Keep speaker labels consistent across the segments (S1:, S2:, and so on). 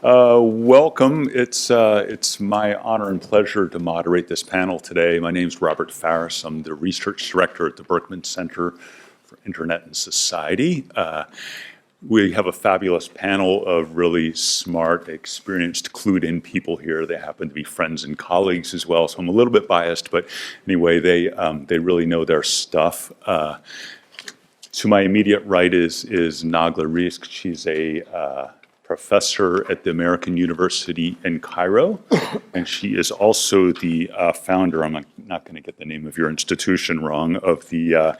S1: Welcome. It's my honor and pleasure to moderate this panel today. My name is Robert Farris. I'm the research director at the Berkman Center for Internet and Society. We have a fabulous panel of really smart, experienced, clued-in people here. They happen to be friends and colleagues as well, so I'm a little bit biased, but anyway, they really know their stuff. To my immediate right is Nagla Rizk. She's a professor at the American University in Cairo, and she is also the founder, I'm not going to get the name of your institution wrong, of the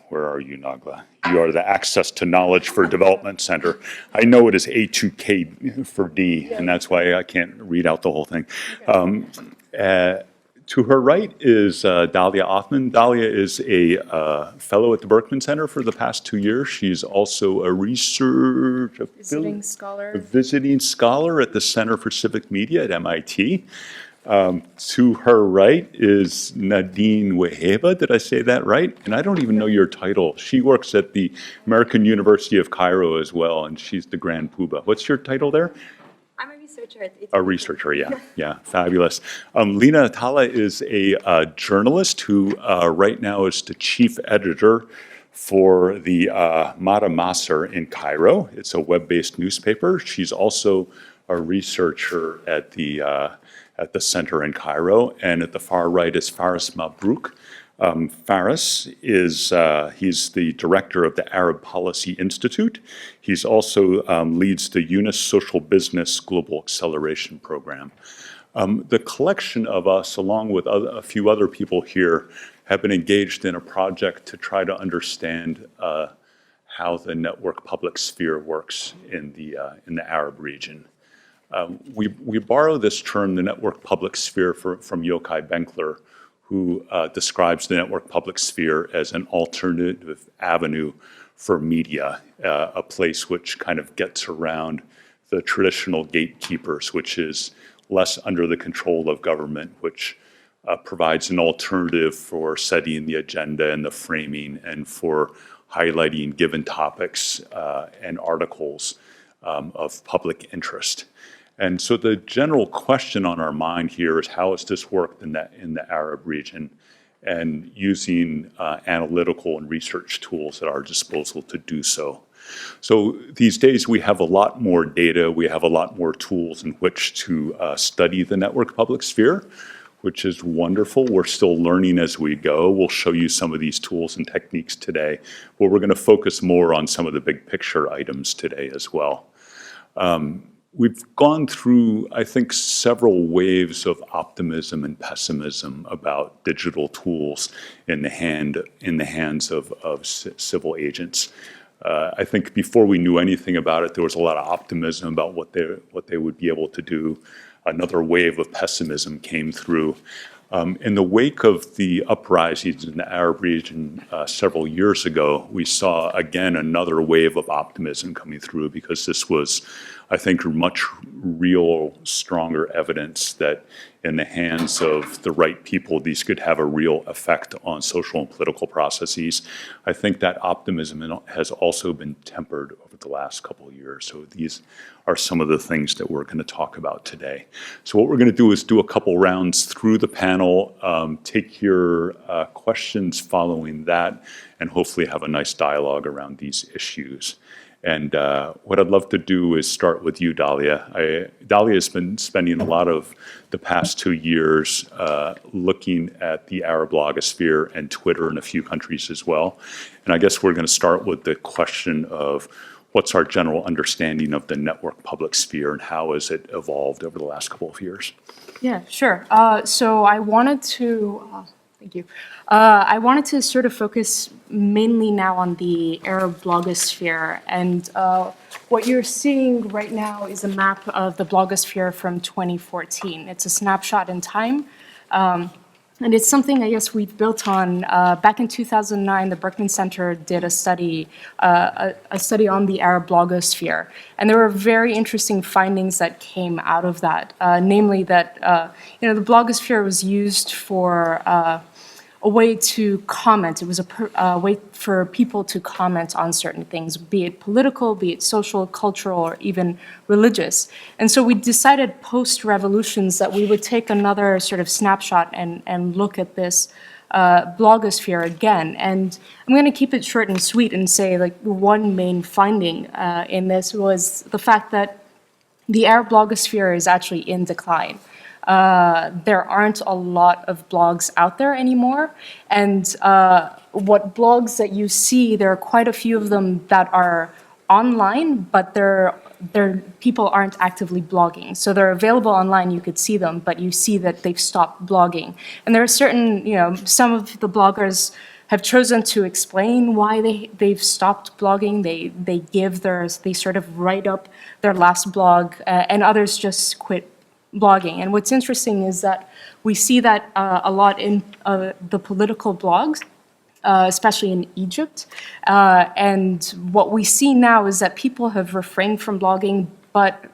S1: where are you, Nagla? You are the Access to Knowledge for Development Center. I know it is A2K for D, and that's why I can't read out the whole thing. To her right is Dalia Othman. Dalia is a fellow at the Berkman Center for the past 2 years. She's also a
S2: visiting scholar
S1: at the Center for Civic Media at MIT. To her right is Nadine Weheba. Did I say that right? And I don't even know your title. She works at the American University of Cairo as well, and she's the Grand Poobah. What's your title there?
S2: I'm a researcher.
S1: A researcher, yeah, fabulous. Lena Atala is a journalist who right now is the chief editor for the Mada Masr in Cairo. It's a web-based newspaper. She's also a researcher at the center in Cairo. And at the far right is Faris Mabrouk. Faris is he's the director of the Arab Policy Institute. He's also leads the Yunus Social Business Global Acceleration Program. The collection of us, along with a few other people here, have been engaged in a project to try to understand how the network public sphere works in the Arab region. We borrow this term, the network public sphere, from Yochai Benkler, who describes the network public sphere as an alternative avenue for media, a place which kind of gets around the traditional gatekeepers, which is less under the control of government, which provides an alternative for setting the agenda and the framing and for highlighting given topics and articles of public interest. And so the general question on our mind here is how has this worked in the Arab region, and using analytical and research tools at our disposal to do so. So these days we have a lot more data, we have a lot more tools in which to study the network public sphere, which is wonderful. We're still learning as we go. We'll show you some of these tools and techniques today, but we're going to focus more on some of the big picture items today as well. We've gone through, I think, several waves of optimism and pessimism about digital tools in the hands of civil agents. I think before we knew anything about it, there was a lot of optimism about what they would be able to do. Another wave of pessimism came through. In the wake of the uprisings in the Arab region several years ago, we saw again another wave of optimism coming through, because this was, I think, much real, stronger evidence that in the hands of the right people, these could have a real effect on social and political processes. I think that optimism has also been tempered over the last couple of years. So these are some of the things that we're going to talk about today. So what we're going to do is do a couple rounds through the panel, take your questions following that, and hopefully have a nice dialogue around these issues. And what I'd love to do is start with you, Dalia. Dalia has been spending a lot of the past 2 years looking at the Arab blogosphere and Twitter in a few countries as well. And I guess we're going to start with the question of what's our general understanding of the network public sphere and how has it evolved over the last couple of years?
S2: Yeah, sure. So I wanted to, thank you. I wanted to sort of focus mainly now on the Arab blogosphere. And what you're seeing right now is a map of the blogosphere from 2014. It's a snapshot in time. And it's something I guess we've built on. Back in 2009, the Berkman Center did a study on the Arab blogosphere. And there were very interesting findings that came out of that, namely that the blogosphere was used for a way to comment. It was a way for people to comment on certain things, be it political, be it social, cultural, or even religious. And so we decided post-revolutions that we would take another sort of snapshot and look at this blogosphere again. And I'm going to keep it short and sweet and say, like, one main finding in this was the fact that the Arab blogosphere is actually in decline. There aren't a lot of blogs out there anymore. And what blogs that you see, there are quite a few of them that are online, but people aren't actively blogging. So they're available online, you could see them, but you see that they've stopped blogging. And there are certain, some of the bloggers have chosen to explain why they've stopped blogging. They sort of write up their last blog, and others just quit blogging. And what's interesting is that we see that a lot in the political blogs, especially in Egypt. And what we see now is that people have refrained from blogging, but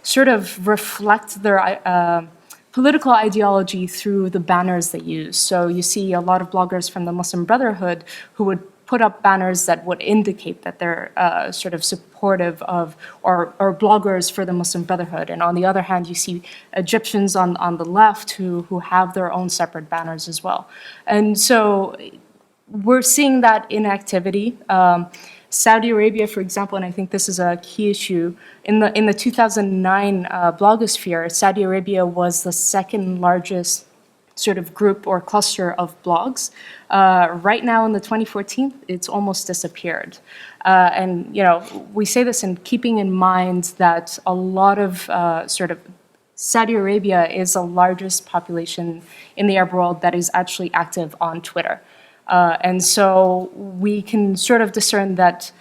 S2: sort of reflect their political ideology through the banners they use. So you see a lot of bloggers from the Muslim Brotherhood who would put up banners that would indicate that they're sort of supportive of or bloggers for the Muslim Brotherhood. And on the other hand, you see Egyptians on the left who have their own separate banners as well. And so we're seeing that inactivity. Saudi Arabia, for example, and I think this is a key issue, in the 2009 blogosphere, Saudi Arabia was the second largest sort of group or cluster of blogs. Right now in the 2014, it's almost disappeared. And we say this in keeping in mind that a lot of Saudi Arabia is the largest population in the Arab world that is actually active on Twitter. And so we can sort of discern that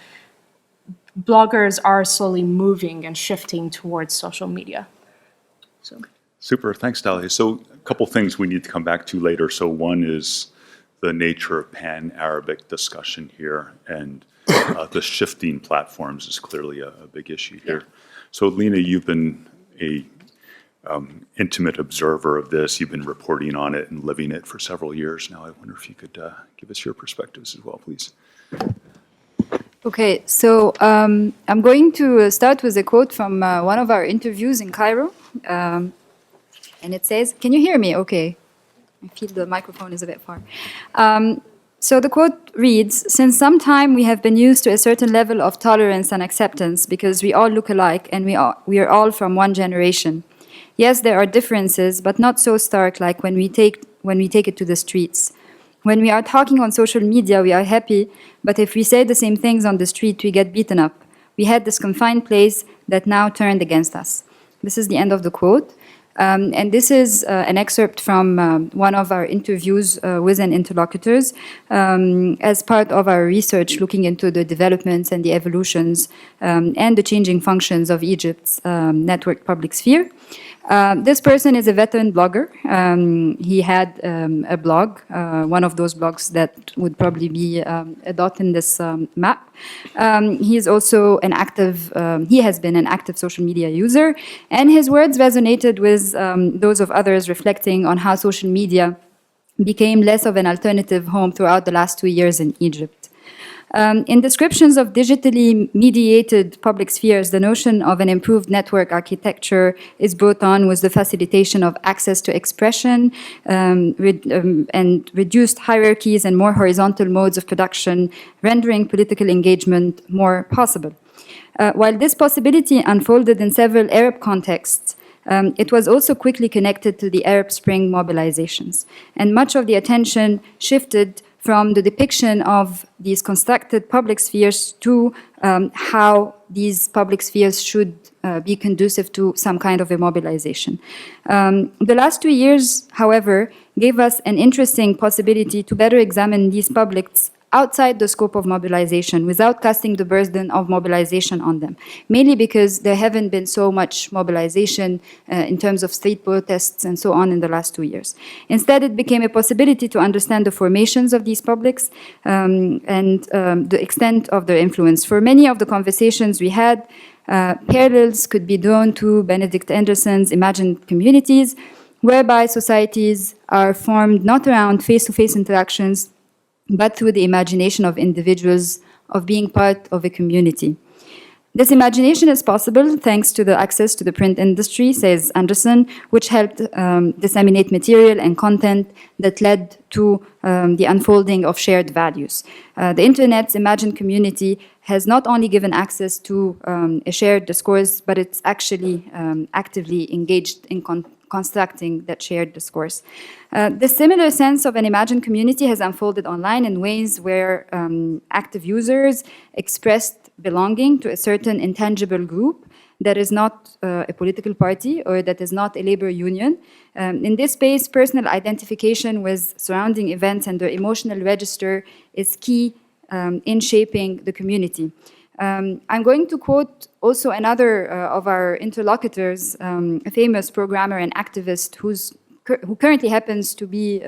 S2: bloggers are slowly moving and shifting towards social media. So.
S1: Super, thanks, Dalia. So a couple things we need to come back to later. So one is the nature of pan-Arabic discussion here, and the shifting platforms is clearly a big issue here. Yeah. So Lena, you've been a intimate observer of this. You've been reporting on it and living it for several years now. I wonder if you could give us your perspectives as well, please.
S3: Okay, so I'm going to start with a quote from one of our interviews in Cairo. And it says, can you hear me? Okay. I feel the microphone is a bit far. So the quote reads, since some time we have been used to a certain level of tolerance and acceptance because we all look alike and we are all from one generation. Yes, there are differences, but not so stark like when we take it to the streets. When we are talking on social media, we are happy, but if we say the same things on the street, we get beaten up. We had this confined place that now turned against us. This is the end of the quote. And this is an excerpt from one of our interviews with an interlocutors as part of our research looking into the developments and the evolutions and the changing functions of Egypt's networked public sphere. This person is a veteran blogger. He had a blog, one of those blogs that would probably be a dot in this map. He is also an active, he has been an active social media user, and his words resonated with those of others reflecting on how social media became less of an alternative home throughout the last 2 years in Egypt. In descriptions of digitally mediated public spheres, the notion of an improved network architecture is brought on with the facilitation of access to expression and reduced hierarchies and more horizontal modes of production, rendering political engagement more possible. While this possibility unfolded in several Arab contexts, it was also quickly connected to the Arab Spring mobilizations, and much of the attention shifted from the depiction of these constructed public spheres to how these public spheres should be conducive to some kind of a mobilization. The last 2 years, however, gave us an interesting possibility to better examine these publics outside the scope of mobilization without casting the burden of mobilization on them, mainly because there haven't been so much mobilization in terms of street protests and so on in the last 2 years. Instead, it became a possibility to understand the formations of these publics and the extent of their influence. For many of the conversations we had, parallels could be drawn to Benedict Anderson's imagined communities, whereby societies are formed not around face-to-face interactions, but through the imagination of individuals, of being part of a community. This imagination is possible thanks to the access to the print industry, says Anderson, which helped disseminate material and content that led to the unfolding of shared values. The internet's imagined community has not only given access to a shared discourse, but it's actually actively engaged in constructing that shared discourse. The similar sense of an imagined community has unfolded online in ways where active users expressed belonging to a certain intangible group that is not a political party or that is not a labor union. In this space, personal identification with surrounding events and their emotional register is key in shaping the community. I'm going to quote also another of our interlocutors, a famous programmer and activist who currently happens to be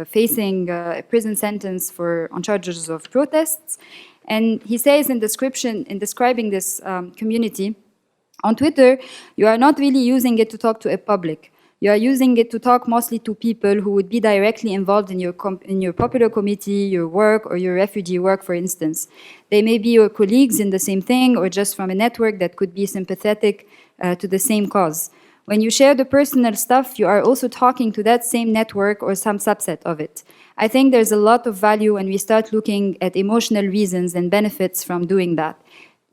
S3: facing a prison sentence on charges of protests. And he says in describing this community, on Twitter, you are not really using it to talk to a public. You are using it to talk mostly to people who would be directly involved in your popular committee, your work, or your refugee work, for instance. They may be your colleagues in the same thing, or just from a network that could be sympathetic to the same cause. When you share the personal stuff, you are also talking to that same network or some subset of it. I think there's a lot of value when we start looking at emotional reasons and benefits from doing that.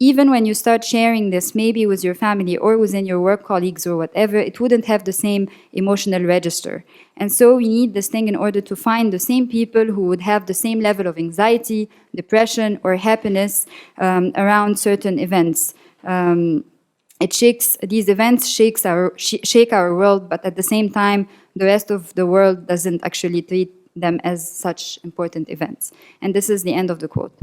S3: Even when you start sharing this, maybe with your family or within your work colleagues or whatever, it wouldn't have the same emotional register. And so we need this thing in order to find the same people who would have the same level of anxiety, depression, or happiness around certain events. These events shake our world, but at the same time, the rest of the world doesn't actually treat them as such important events. And this is the end of the quote.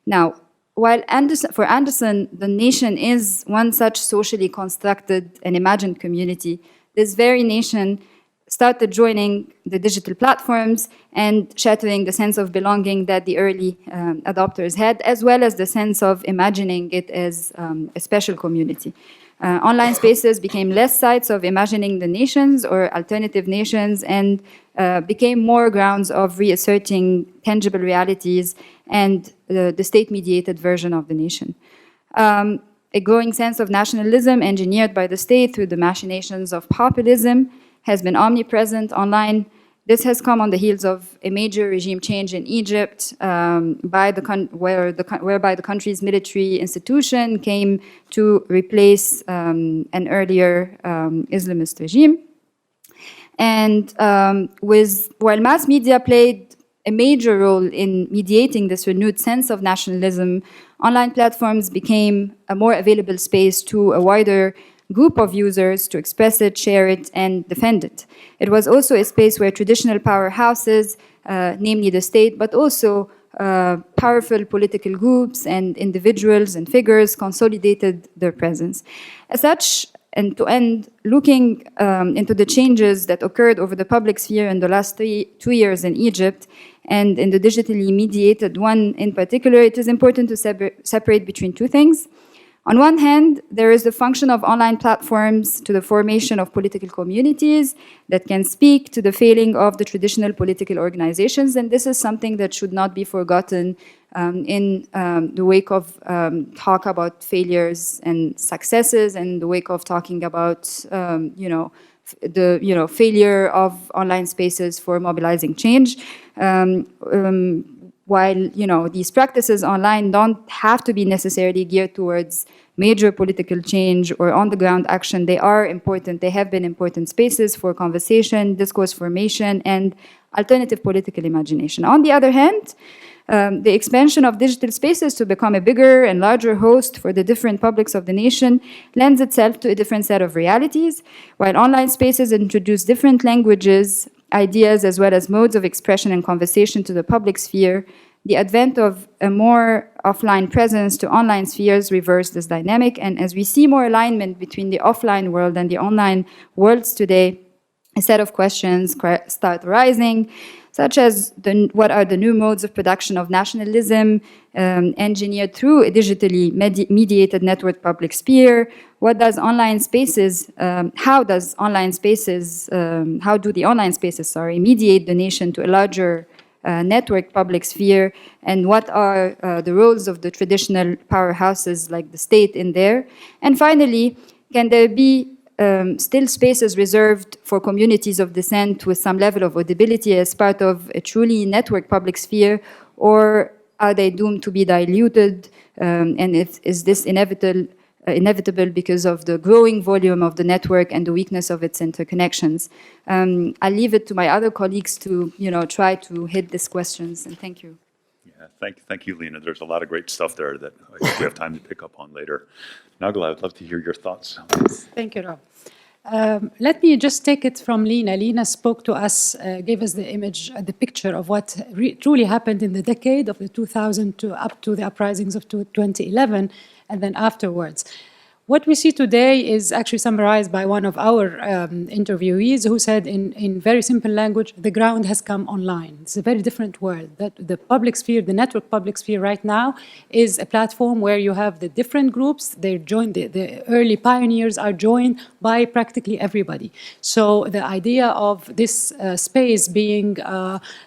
S3: Now, while for Anderson, the nation is one such socially constructed and imagined community, this very nation started joining the digital platforms and shattering the sense of belonging that the early adopters had, as well as the sense of imagining it as a special community. Online spaces became less sites of imagining the nations or alternative nations and became more grounds of reasserting tangible realities and the state-mediated version of the nation. A growing sense of nationalism engineered by the state through the machinations of populism has been omnipresent online. This has come on the heels of a major regime change in Egypt, whereby the country's military institution came to replace an earlier Islamist regime. And while mass media played a major role in mediating this renewed sense of nationalism, online platforms became a more available space to a wider group of users to express it, share it, and defend it. It was also a space where traditional powerhouses, namely the state, but also powerful political groups and individuals and figures consolidated their presence. As such, and to end, looking into the changes that occurred over the public sphere in the last 2 years in Egypt, and in the digitally mediated one in particular, it is important to separate between two things. On one hand, there is the function of online platforms to the formation of political communities that can speak to the failing of the traditional political organizations, and this is something that should not be forgotten in the wake of talk about failures and successes, and the wake of talking about the failure of online spaces for mobilizing change. While these practices online don't have to be necessarily geared towards major political change or on-the-ground action, they are important. They have been important spaces for conversation, discourse formation, and alternative political imagination. On the other hand, the expansion of digital spaces to become a bigger and larger host for the different publics of the nation lends itself to a different set of realities. While online spaces introduce different languages, ideas, as well as modes of expression and conversation to the public sphere, the advent of a more offline presence to online spheres reverse this dynamic. And as we see more alignment between the offline world and the online worlds today, a set of questions start arising, such as what are the new modes of production of nationalism engineered through a digitally mediated network public sphere. What does online spaces, how do the online spaces, mediate the nation to a larger network public sphere, and what are the roles of the traditional powerhouses like the state in there? And finally, can there be still spaces reserved for communities of dissent with some level of audibility as part of a truly network public sphere, or are they doomed to be diluted? And is this inevitable because of the growing volume of the network and the weakness of its interconnections? I'll leave it to my other colleagues to try to hit these questions, and thank you.
S1: Yeah, thank you, Lena. There's a lot of great stuff there that I think we have time to pick up on later. Nagla, I'd love to hear your thoughts.
S4: Thank you, Rob. Let me just take it from Lena. Lena spoke to us, gave us the image, the picture of what truly happened in the decade of the 2000 to up to the uprisings of 2011, and then afterwards. What we see today is actually summarized by one of our interviewees who said in very simple language, the ground has come online. It's a very different world. That the public sphere, the network public sphere right now is a platform where you have the different groups. They're joined, the early pioneers are joined by practically everybody. So the idea of this space being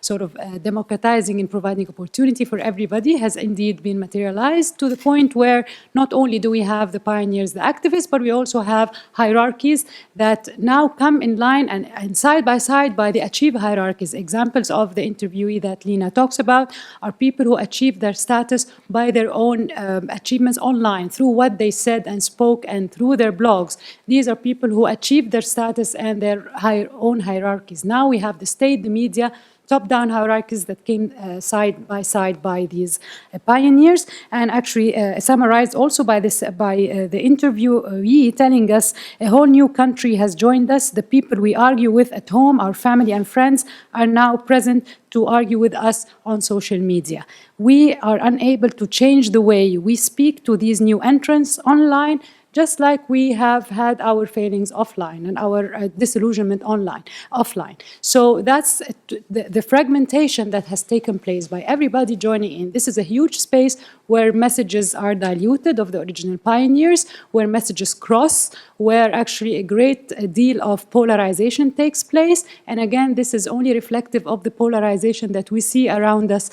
S4: sort of democratizing and providing opportunity for everybody has indeed been materialized to the point where not only do we have the pioneers, the activists, but we also have hierarchies that now come in line and side by side by the achieved hierarchies. Examples of the interviewee that Lena talks about are people who achieved their status by their own achievements online, through what they said and spoke and through their blogs. These are people who achieved their status and their own hierarchies. Now we have the state, the media, top-down hierarchies that came side by these pioneers, and actually summarized also by the interviewee telling us a whole new country has joined us. The people we argue with at home, our family and friends, are now present to argue with us on social media. We are unable to change the way we speak to these new entrants online, just like we have had our failings offline and our disillusionment offline. So that's the fragmentation that has taken place by everybody joining in. This is a huge space where messages are diluted of the original pioneers, where messages cross, where actually a great deal of polarization takes place. And again, this is only reflective of the polarization that we see around us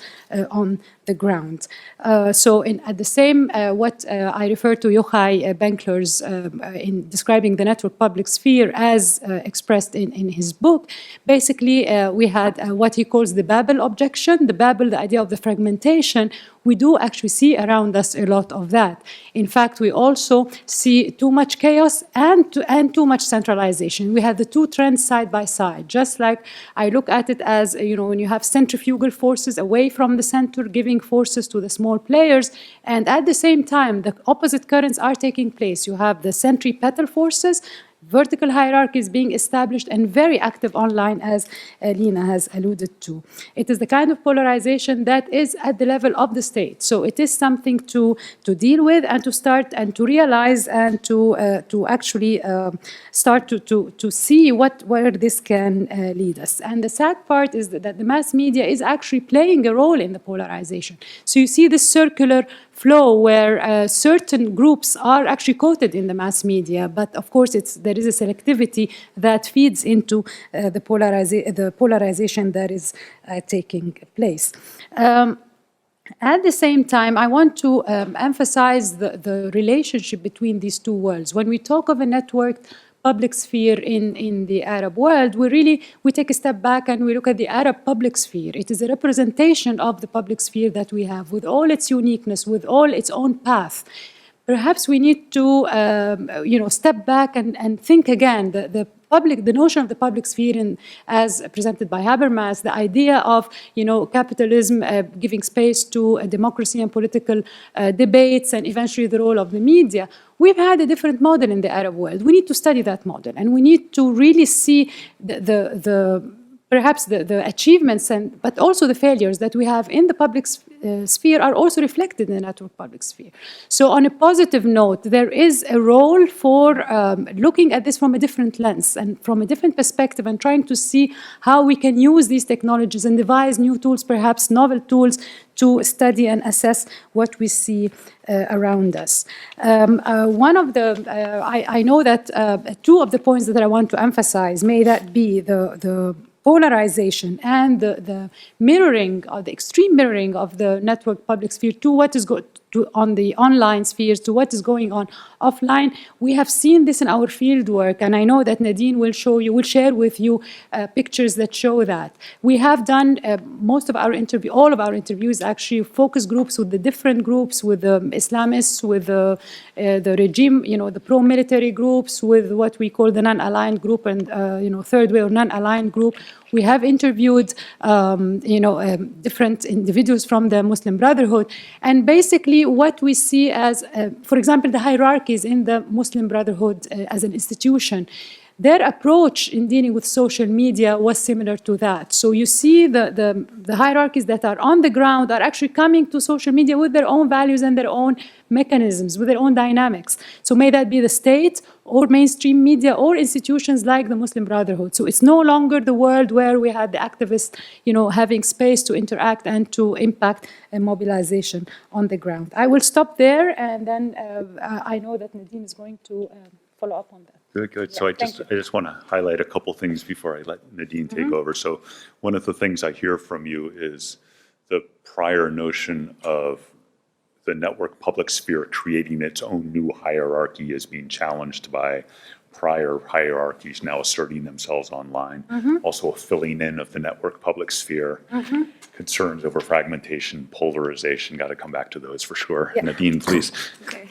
S4: on the ground. At the same, what I refer to Yochai Benkler's in describing the network public sphere as expressed in his book, basically we had what he calls the Babel objection. The Babel, the idea of the fragmentation, we do actually see around us a lot of that. In fact, we also see too much chaos and too much centralization. We have the two trends side by side. Just like I look at it as, when you have centrifugal forces away from the center, giving forces to the small players, and at the same time, the opposite currents are taking place. You have the centripetal forces, vertical hierarchies being established and very active online, as Lena has alluded to. It is the kind of polarization that is at the level of the state. So it is something to deal with and to start and to realize and to actually start to see where this can lead us. And the sad part is that the mass media is actually playing a role in the polarization. So you see this circular flow where certain groups are actually quoted in the mass media, but of course there is a selectivity that feeds into the polarization that is taking place. At the same time, I want to emphasize the relationship between these two worlds. When we talk of a networked public sphere in the Arab world, we take a step back and we look at the Arab public sphere. It is a representation of the public sphere that we have, with all its uniqueness, with all its own path. Perhaps we need to step back and think again. The notion of the public sphere, as presented by Habermas, the idea of capitalism giving space to democracy and political debates, and eventually the role of the media. We've had a different model in the Arab world. We need to study that model, and we need to really see the perhaps the achievements but also the failures that we have in the public sphere are also reflected in the network public sphere. So on a positive note, there is a role for looking at this from a different lens and from a different perspective and trying to see how we can use these technologies and devise new tools, perhaps novel tools, to study and assess what we see around us. One of the, I know that two of the points that I want to emphasize, may that be the polarization and the mirroring, or the extreme mirroring of the network public sphere to what is on the online spheres, to what is going on offline. We have seen this in our field work, and I know that Nadine will share with you pictures that show that. We have done all of our interviews actually, focus groups with the different groups, with the Islamists, with the regime, the pro-military groups, with what we call the non-aligned group and third way or non-aligned group. We have interviewed different individuals from the Muslim Brotherhood, and basically what we see as, for example, the hierarchies in the Muslim Brotherhood as an institution, their approach in dealing with social media was similar to that. So you see the hierarchies that are on the ground are actually coming to social media with their own values and their own mechanisms, with their own dynamics. So may that be the state or mainstream media or institutions like the Muslim Brotherhood. So it's no longer the world where we had the activists, having space to interact and to impact a mobilization on the ground. I will stop there, and then I know that Nadine is going to follow up on that.
S1: Good, good.
S4: Yeah,
S1: So I just want to highlight a couple things before I let Nadine take over. So one of the things I hear from you is the prior notion of the network public sphere creating its own new hierarchy is being challenged by prior hierarchies now asserting themselves online. Also a filling in of the network public sphere. Concerns over fragmentation, polarization, got to come back to those for sure.
S5: Yeah.
S1: Nadine, please.
S5: Okay.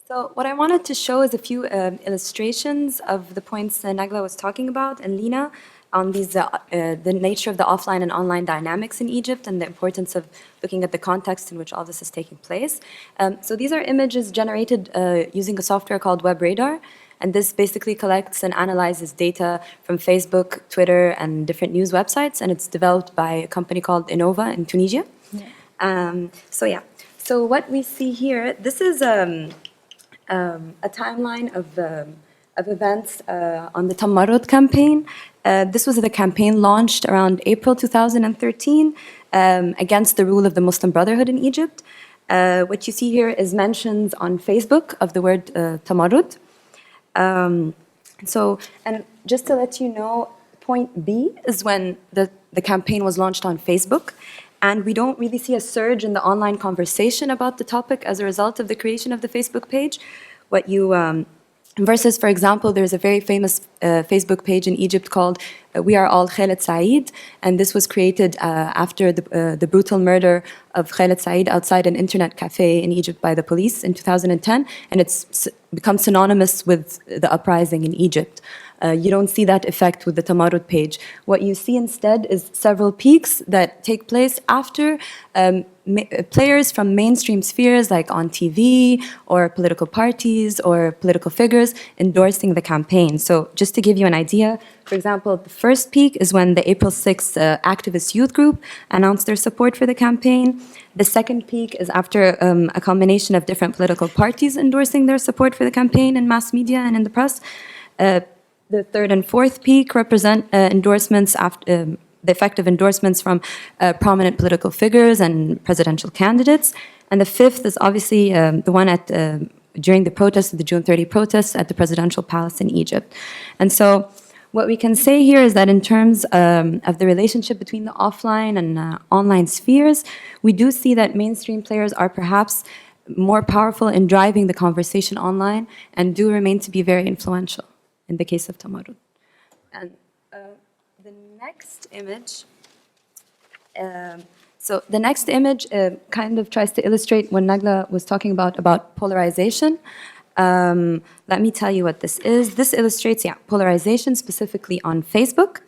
S5: So what I wanted to show is a few illustrations of the points Nagla was talking about, and Lina, on these the nature of the offline and online dynamics in Egypt and the importance of looking at the context in which all this is taking place. So these are images generated using a software called WebRadar, and this basically collects and analyzes data from Facebook, Twitter, and different news websites, and it's developed by a company called Innova in Tunisia. So what we see here, this is a timeline of events on the Tom Marwood campaign. This was the campaign launched around April 2013 against the rule of the Muslim Brotherhood in Egypt. What you see here is mentions on Facebook of the word tamarrud. And just to let you know, point B is when the campaign was launched on Facebook. And we don't really see a surge in the online conversation about the topic as a result of the creation of the Facebook page. Versus, for example, there's a very famous Facebook page in Egypt called We Are All Khaled Said, and this was created after the brutal murder of Khaled Said outside an internet cafe in Egypt by the police in 2010, and it's become synonymous with the uprising in Egypt. You don't see that effect with the Tamarrud page. What you see instead is several peaks that take place after players from mainstream spheres like on TV or political parties or political figures endorsing the campaign. So just to give you an idea, for example, the first peak is when the April 6th activist youth group announced their support for the campaign. The second peak is after a combination of different political parties endorsing their support for the campaign in mass media and in the press. The third and fourth peak represent endorsements after the effect of endorsements from prominent political figures and presidential candidates. And the fifth is obviously the one during the protests, the June 30 protests at the presidential palace in Egypt. And so what we can say here is that in terms of the relationship between the offline and online spheres, we do see that mainstream players are perhaps more powerful in driving the conversation online and do remain to be very influential in the case of Tamarrud. And the next image, kind of tries to illustrate what Nagla was talking about polarization. Let me tell you what this is. This illustrates, polarization specifically on Facebook.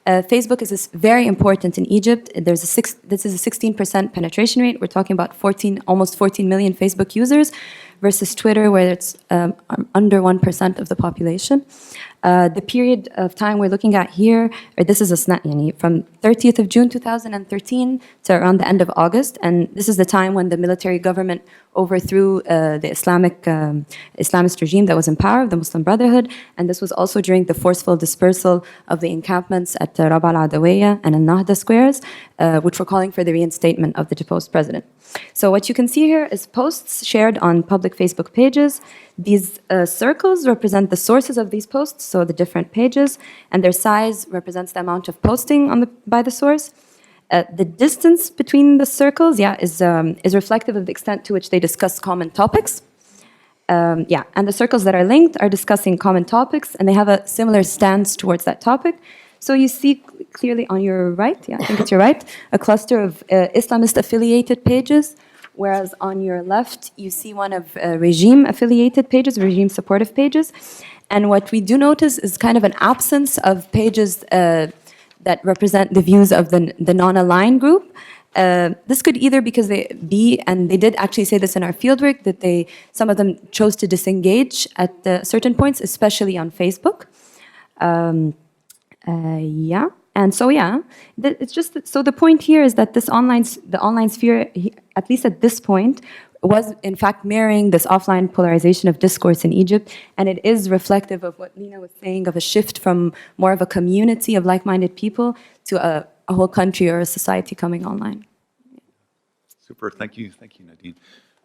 S5: Facebook is very important in Egypt. This is a 16% penetration rate. We're talking about almost 14 million Facebook users versus Twitter, where it's under 1% of the population. The period of time we're looking at here, or this is a snap, from 30th of June 2013 to around the end of August, and this is the time when the military government overthrew the Islamist regime that was in power, the Muslim Brotherhood, and this was also during the forceful dispersal of the encampments at Raba al-Adawiyya and al-Nahda squares, which were calling for the reinstatement of the deposed president. So what you can see here is posts shared on public Facebook pages. These circles represent the sources of these posts, so the different pages, and their size represents the amount of posting by the source. The distance between the circles, is reflective of the extent to which they discuss common topics. And the circles that are linked are discussing common topics, and they have a similar stance towards that topic. So you see clearly on your right, I think it's your right, a cluster of Islamist-affiliated pages, whereas on your left, you see one of regime-affiliated pages, regime-supportive pages. And what we do notice is kind of an absence of pages that represent the views of the non-aligned group. This could either because and they did actually say this in our fieldwork, that some of them chose to disengage at certain points, especially on Facebook. It's just so the point here is that the online sphere, at least at this point, was in fact mirroring this offline polarization of discourse in Egypt, and it is reflective of what Lina was saying, of a shift from more of a community of like-minded people to a whole country or a society coming online.
S1: Super, thank you, Nadine.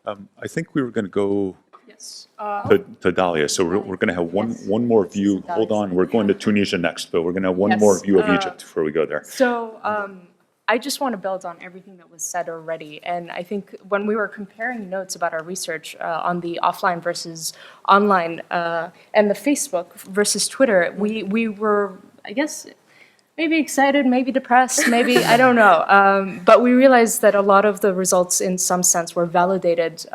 S1: I think we were going to go
S2: Yes.
S1: to Dalia, so we're going to have one more view. Hold on, we're going to Tunisia next, but we're going to have one more view of Egypt before we go there.
S2: So I just want to build on everything that was said already. And I think when we were comparing notes about our research on the offline versus online and the Facebook versus Twitter, we were, I guess, maybe excited, maybe depressed, maybe, I don't know. But we realized that a lot of the results in some sense were validated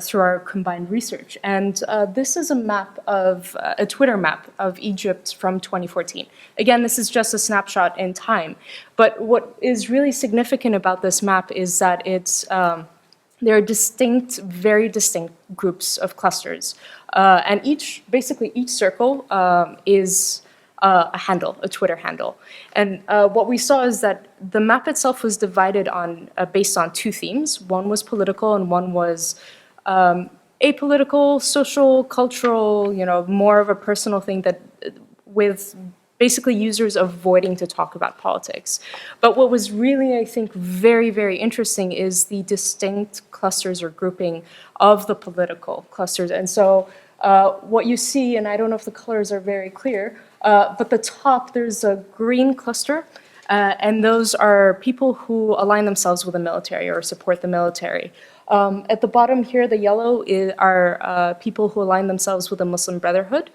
S2: through our combined research. And this is a Twitter map of Egypt from 2014. Again, this is just a snapshot in time. But what is really significant about this map is that there are very distinct groups of clusters. And basically each circle is a handle, a Twitter handle. And what we saw is that the map itself was divided based on two themes. One was political and one was apolitical, social, cultural, more of a personal thing with basically users avoiding to talk about politics. But what was really, I think, very, very interesting is the distinct clusters or grouping of the political clusters. And so what you see, and I don't know if the colors are very clear, but the top, there's a green cluster, and those are people who align themselves with the military or support the military. At the bottom here, the yellow are people who align themselves with the Muslim Brotherhood.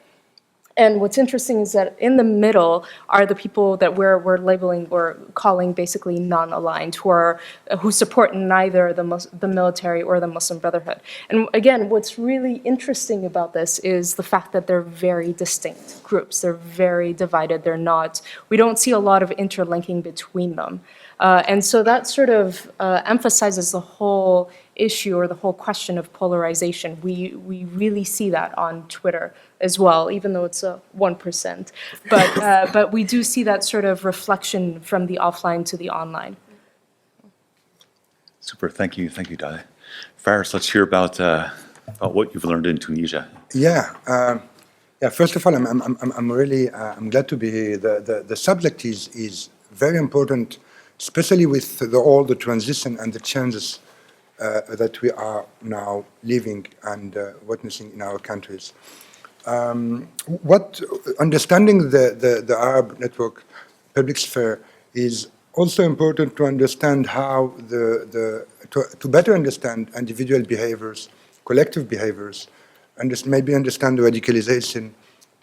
S2: And what's interesting is that in the middle are the people that we're labeling or calling basically non-aligned, who support neither the military or the Muslim Brotherhood. And again, what's really interesting about this is the fact that they're very distinct groups. They're very divided. We don't see a lot of interlinking between them. And so that sort of emphasizes the whole issue or the whole question of polarization. We really see that on Twitter as well, even though it's 1%. But we do see that sort of reflection from the offline to the online.
S1: Super, thank you, Dalia. Faris, let's hear about what you've learned in Tunisia.
S6: First of all, I'm really glad to be here. The subject is very important, especially with all the transition and the changes that we are now living and witnessing in our countries. Understanding the Arab network public sphere is also important to understand how to better understand individual behaviors, collective behaviors, and maybe understand the radicalization,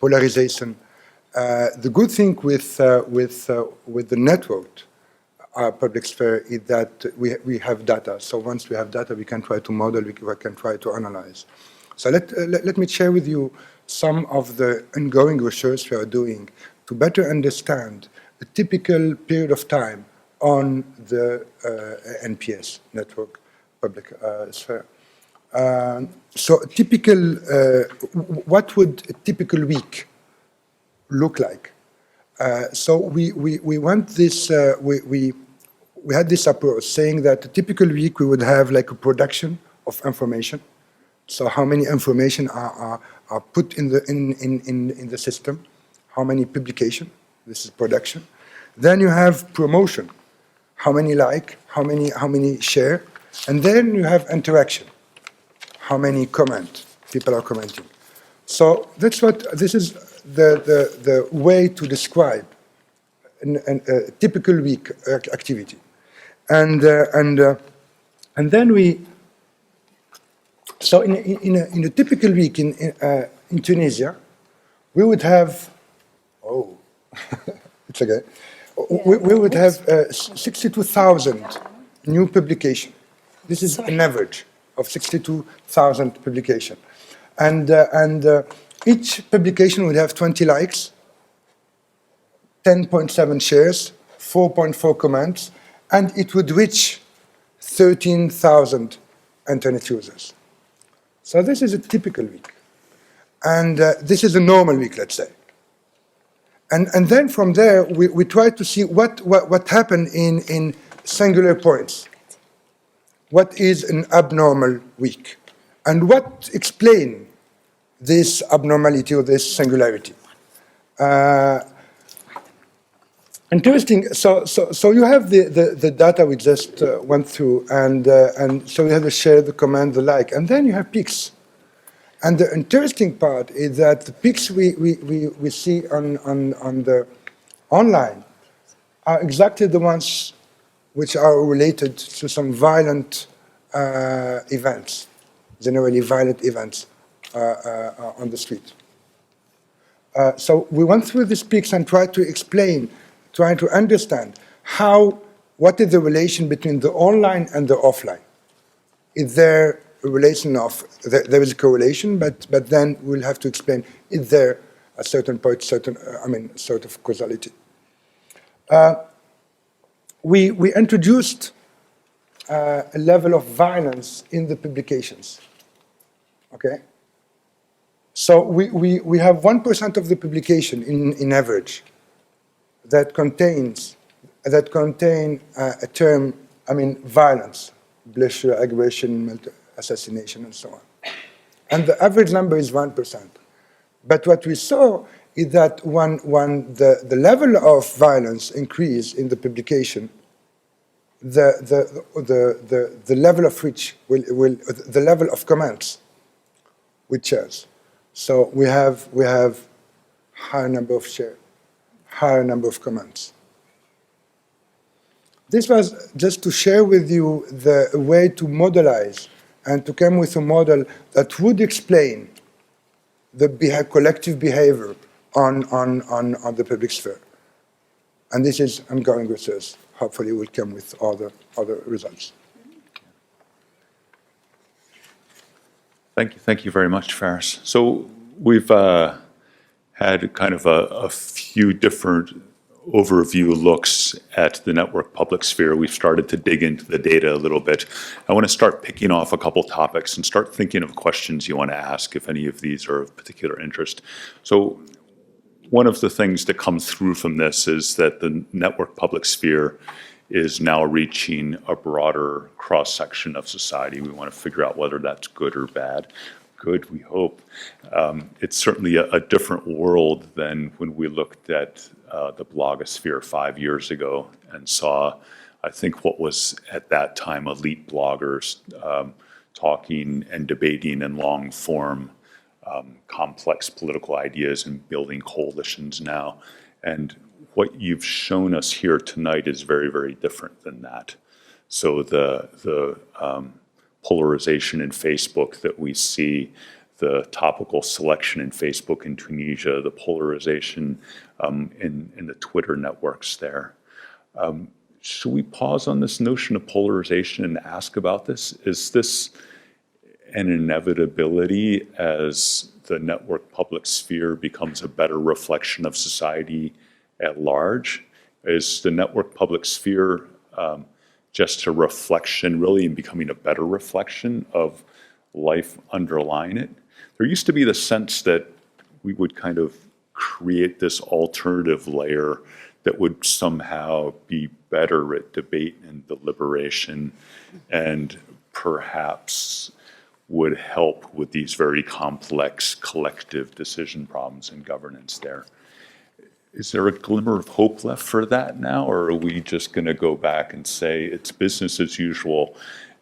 S6: polarization. The good thing with the networked public sphere is that we have data. So once we have data, we can try to model, we can try to analyze. So let me share with you some of the ongoing research we are doing to better understand a typical period of time on the NPS, network public sphere. So typical, what would a typical week look like? So we went this, we had this approach saying that a typical week we would have like a production of information. So how many information are put in the system? How many publication? This is production. Then you have promotion. How many like? How many share? And then you have interaction. How many comment? People are commenting. So this is the way to describe a typical week activity. And then we. So in a typical week in Tunisia, we would have, it's okay. We would have 62,000 new publication. This is an average of 62,000 publication. And each publication would have 20 likes, 10.7 shares, 4.4 comments, and it would reach 13,000 internet users. So this is a typical week. And this is a normal week, let's say. And then from there, we try to see what happened in singular points. What is an abnormal week? And what explains this abnormality or this singularity? Interesting. So you have the data we just went through, and so you have the share, the comment, the like, and then you have peaks. And the interesting part is that the peaks we see on the online are exactly the ones which are related to some violent events, generally violent events on the street. So we went through these peaks and tried to explain, trying to understand what is the relation between the online and the offline. Is there a relation of, there is a correlation, but then we'll have to explain, is there a certain point, sort of causality. We introduced a level of violence in the publications, okay? So we have 1% of the publication in average that contain a term, violence, bloodshed, aggression, assassination, and so on. And the average number is 1%. But what we saw is that when the level of violence increased in the publication, the level of reach the level of comments will change. So we have higher number of share, higher number of comments. This was just to share with you the way to modelize and to come with a model that would explain the collective behavior on the public sphere. And this is ongoing research. Hopefully we'll come with other results.
S1: Thank you very much, Faris. So we've had kind of a few different overview looks at the network public sphere. We've started to dig into the data a little bit. I want to start picking off a couple topics and start thinking of questions you want to ask if any of these are of particular interest. So one of the things that comes through from this is that the network public sphere is now reaching a broader cross-section of society. We want to figure out whether that's good or bad. Good, we hope. It's certainly a different world than when we looked at the blogosphere 5 years ago and saw, I think, what was at that time elite bloggers talking and debating in long form complex political ideas and building coalitions now. And what you've shown us here tonight is very, very different than that. So the polarization in Facebook that we see, the topical selection in Facebook in Tunisia, the polarization in the Twitter networks there. Should we pause on this notion of polarization and ask about this? Is this an inevitability as the network public sphere becomes a better reflection of society at large? Is the network public sphere just a reflection, really, and becoming a better reflection of life underlying it? There used to be the sense that we would kind of create this alternative layer that would somehow be better at debate and deliberation and perhaps would help with these very complex collective decision problems and governance there. Is there a glimmer of hope left for that now, or are we just going to go back and say it's business as usual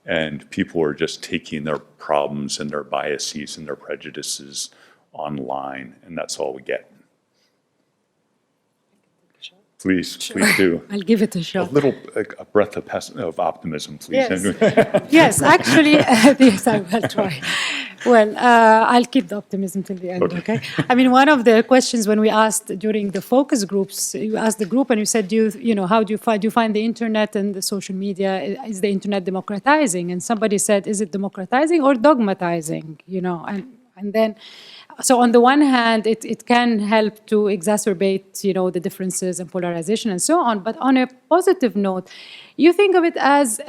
S1: and people are just taking their problems and their biases and their prejudices online and that's all we get? Please do.
S4: I'll give it a shot.
S1: A breath of optimism, please.
S4: Yes, yes, actually, yes, I will try. Well, I'll keep the optimism till the end, okay? I mean, one of the questions when we asked during the focus groups, you asked the group and you said, how do you find the internet and the social media? Is the internet democratizing? And somebody said, is it democratizing or dogmatizing? And then, so on the one hand, it can help to exacerbate, the differences and polarization and so on. But on a positive note, you think of it as,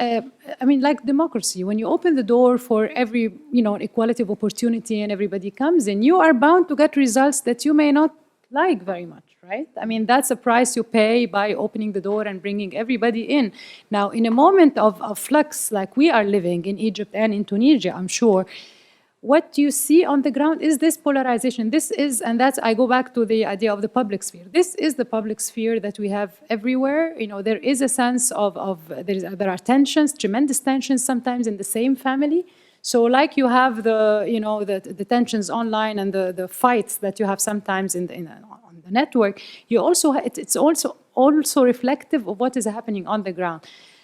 S4: like democracy. When you open the door for every, equality of opportunity and everybody comes in, you are bound to get results that you may not like very much, right? I mean, that's a price you pay by opening the door and bringing everybody in. Now, in a moment of flux like we are living in Egypt and in Tunisia, I'm sure, what you see on the ground is this polarization. This is, and that's, I go back to the idea of the public sphere. This is the public sphere that we have everywhere. There is a sense there are tensions, tremendous tensions sometimes in the same family. So like you have the tensions online and the fights that you have sometimes on the network, it's also reflective of what is happening on the ground.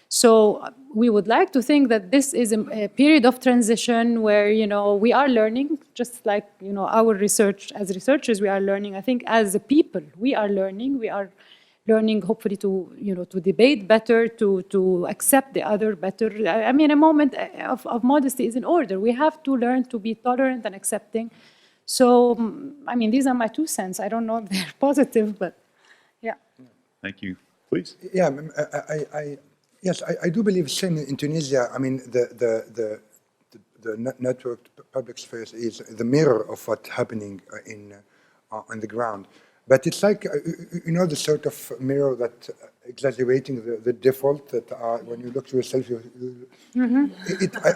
S4: So we would like to think that this is a period of transition where, we are learning, just like, our research, as researchers, we are learning. I think as a people, we are learning. We are learning, hopefully, to debate better, to accept the other better. I mean, a moment of modesty is in order. We have to learn to be tolerant and accepting. So, these are my 2 cents. I don't know if they're positive, but yeah.
S1: Thank you. Please.
S6: Yeah, yes, I do believe same in Tunisia. I mean, the networked public space is the mirror of what's happening on the ground. But it's like, the sort of mirror that exaggerating the default that when you look to yourself,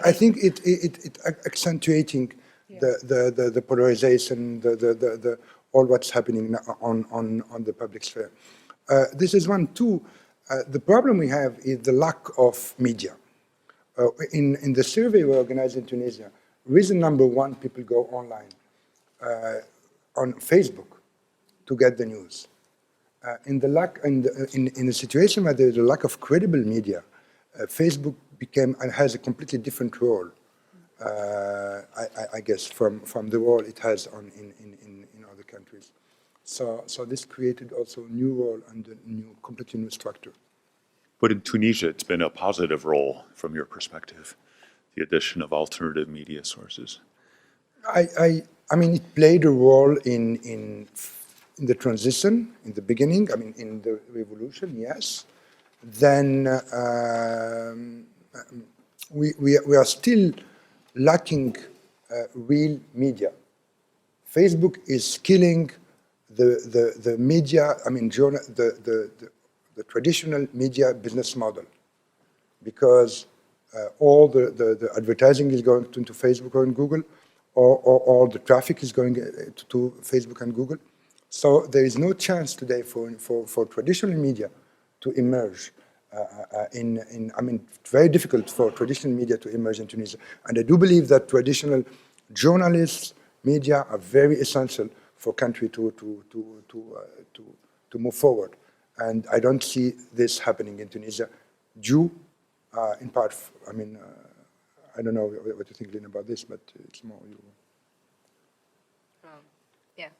S6: I think it accentuating the polarization, the all what's happening on the public sphere. This is one. Two, the problem we have is the lack of media. In the survey we organized in Tunisia, reason number 1, people go online on Facebook to get the news. In a situation where there's a lack of credible media, Facebook became and has a completely different role, I guess, from the role it has in other countries. So this created also a new role and a completely new structure.
S1: But in Tunisia, it's been a positive role from your perspective, the addition of alternative media sources.
S6: I mean, it played a role in the transition, in the beginning, in the revolution, yes. Then we are still lacking real media. Facebook is killing the media, the traditional media business model, because all the advertising is going into Facebook or in Google, or all the traffic is going to Facebook and Google. So there is no chance today for traditional media to emerge. It's very difficult for traditional media to emerge in Tunisia. And I do believe that traditional journalists, media are very essential for country to move forward. And I don't see this happening in Tunisia, due in part, I don't know what you think, Lynn, about this, but it's more you.
S3: Yeah.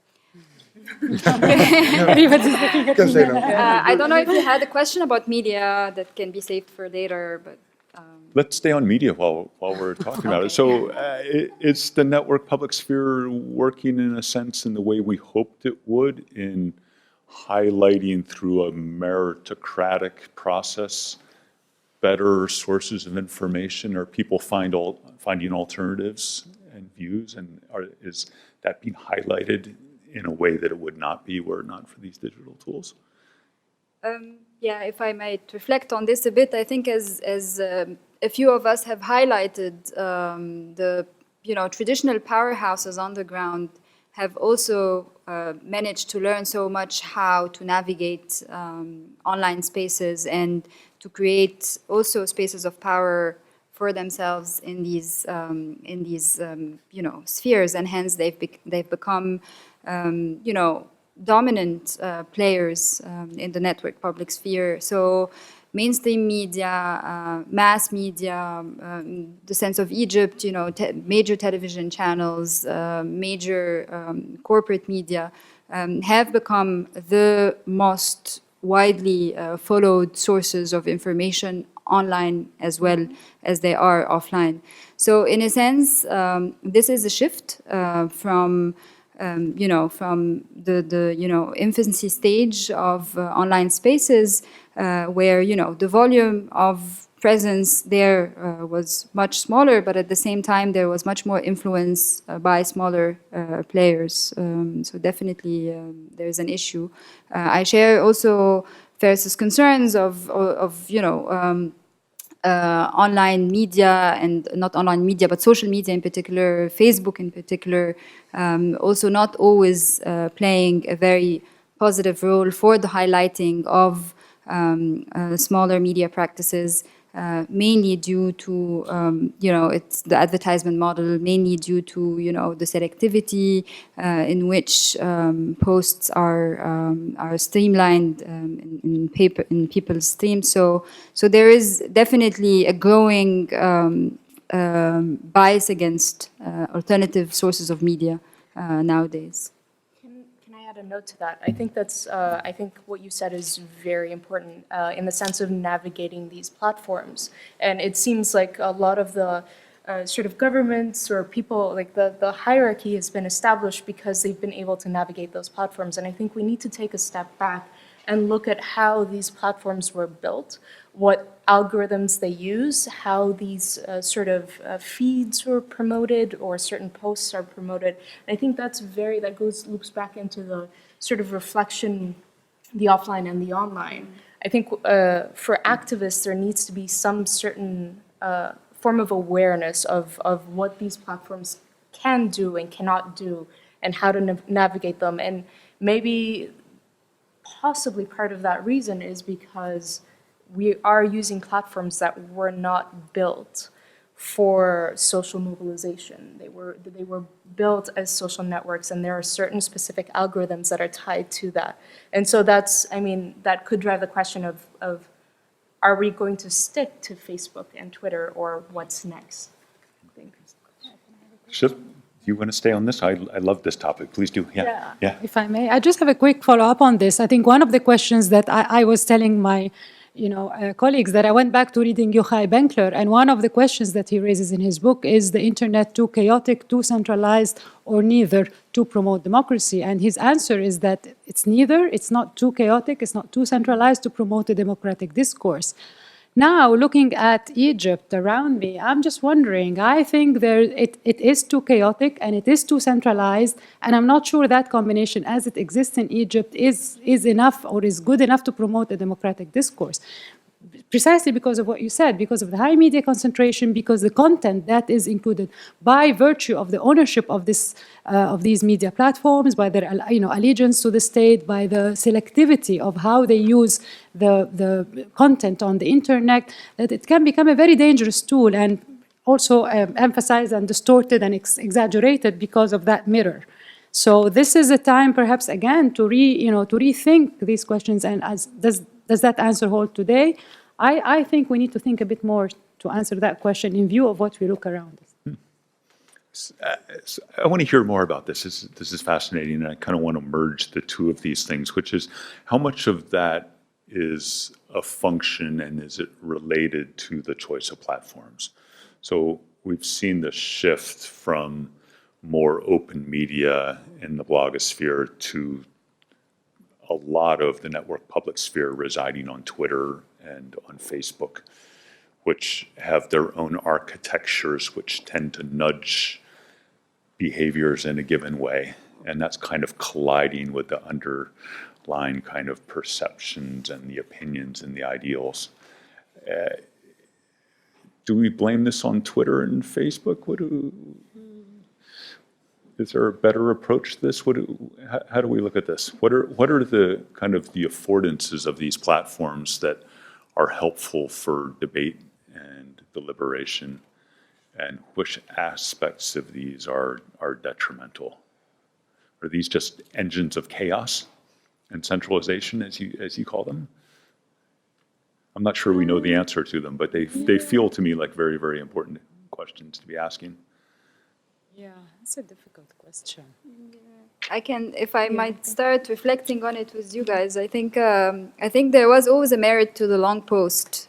S6: I
S3: don't know if you had a question about media that can be saved for later, but.
S1: Let's stay on media while we're talking about it. So is the network public sphere working in a sense in the way we hoped it would in highlighting through a meritocratic process better sources of information? Are people finding alternatives and views, and is that being highlighted in a way that it would not be were it not for these digital tools?
S3: Yeah, if I might reflect on this a bit, I think as a few of us have highlighted, the traditional powerhouses on the ground have also managed to learn so much how to navigate online spaces and to create also spaces of power for themselves in these spheres, and hence they've become dominant players in the network public sphere. So mainstream media, mass media, the sense of Egypt, major television channels, major corporate media have become the most widely followed sources of information online as well as they are offline. So in a sense, this is a shift from from the infancy stage of online spaces, where the volume of presence there was much smaller, but at the same time there was much more influence by smaller players. So definitely there's an issue. I share also Ferris's concerns of online media, and not online media, but social media in particular, Facebook in particular, also not always playing a very positive role for the highlighting of smaller media practices, mainly due to it's the advertisement model, mainly due to the selectivity in which posts are streamlined in people's streams. So there is definitely a growing bias against alternative sources of media nowadays.
S2: Can I add a note to that? I think I think what you said is very important in the sense of navigating these platforms. And it seems like a lot of the sort of governments or people, like the hierarchy has been established because they've been able to navigate those platforms. And I think we need to take a step back and look at how these platforms were built, what algorithms they use, how these sort of feeds were promoted or certain posts are promoted. And I think that loops back into the sort of reflection, the offline and the online. I think for activists, there needs to be some certain form of awareness of what these platforms can do and cannot do and how to navigate them. And maybe possibly part of that reason is because we are using platforms that were not built for social mobilization. They were built as social networks, and there are certain specific algorithms that are tied to that. And so that could drive the question of are we going to stick to Facebook and Twitter, or what's next?
S1: Do you want to stay on this? I love this topic. Please do. Yeah.
S4: If I may, I just have a quick follow-up on this. I think one of the questions that I was telling my colleagues that I went back to reading Yochai Benkler, and one of the questions that he raises in his book is the internet too chaotic, too centralized, or neither to promote democracy? And his answer is that it's neither. It's not too chaotic, it's not too centralized to promote a democratic discourse. Now, looking at Egypt around me, I'm just wondering, I think it is too chaotic and it is too centralized, and I'm not sure that combination as it exists in Egypt is enough or is good enough to promote a democratic discourse. Precisely because of what you said, because of the high media concentration, because the content that is included by virtue of the ownership of these media platforms, by their allegiance to the state, by the selectivity of how they use the content on the internet, that it can become a very dangerous tool, and also emphasized and distorted and exaggerated because of that mirror. So this is a time, perhaps again, to rethink these questions. And does that answer hold today? I think we need to think a bit more to answer that question in view of what we look around us.
S1: I want to hear more about this. This is fascinating, and I kind of want to merge the two of these things, which is how much of that is a function and is it related to the choice of platforms? So we've seen the shift from more open media in the blogosphere to a lot of the network public sphere residing on Twitter and on Facebook, which have their own architectures which tend to nudge behaviors in a given way. And that's kind of colliding with the underlying kind of perceptions and the opinions and the ideals. Do we blame this on Twitter and Facebook? Is there a better approach to this? How do we look at this? What are the kind of the affordances of these platforms that are helpful for debate and deliberation, and which aspects of these are detrimental? Are these just engines of chaos and centralization, as you call them? I'm not sure we know the answer to them, but they feel to me like very, very important questions to be asking.
S4: Yeah, it's a difficult question.
S3: I can, if I might start reflecting on it with you guys. I think there was always a merit to the long post,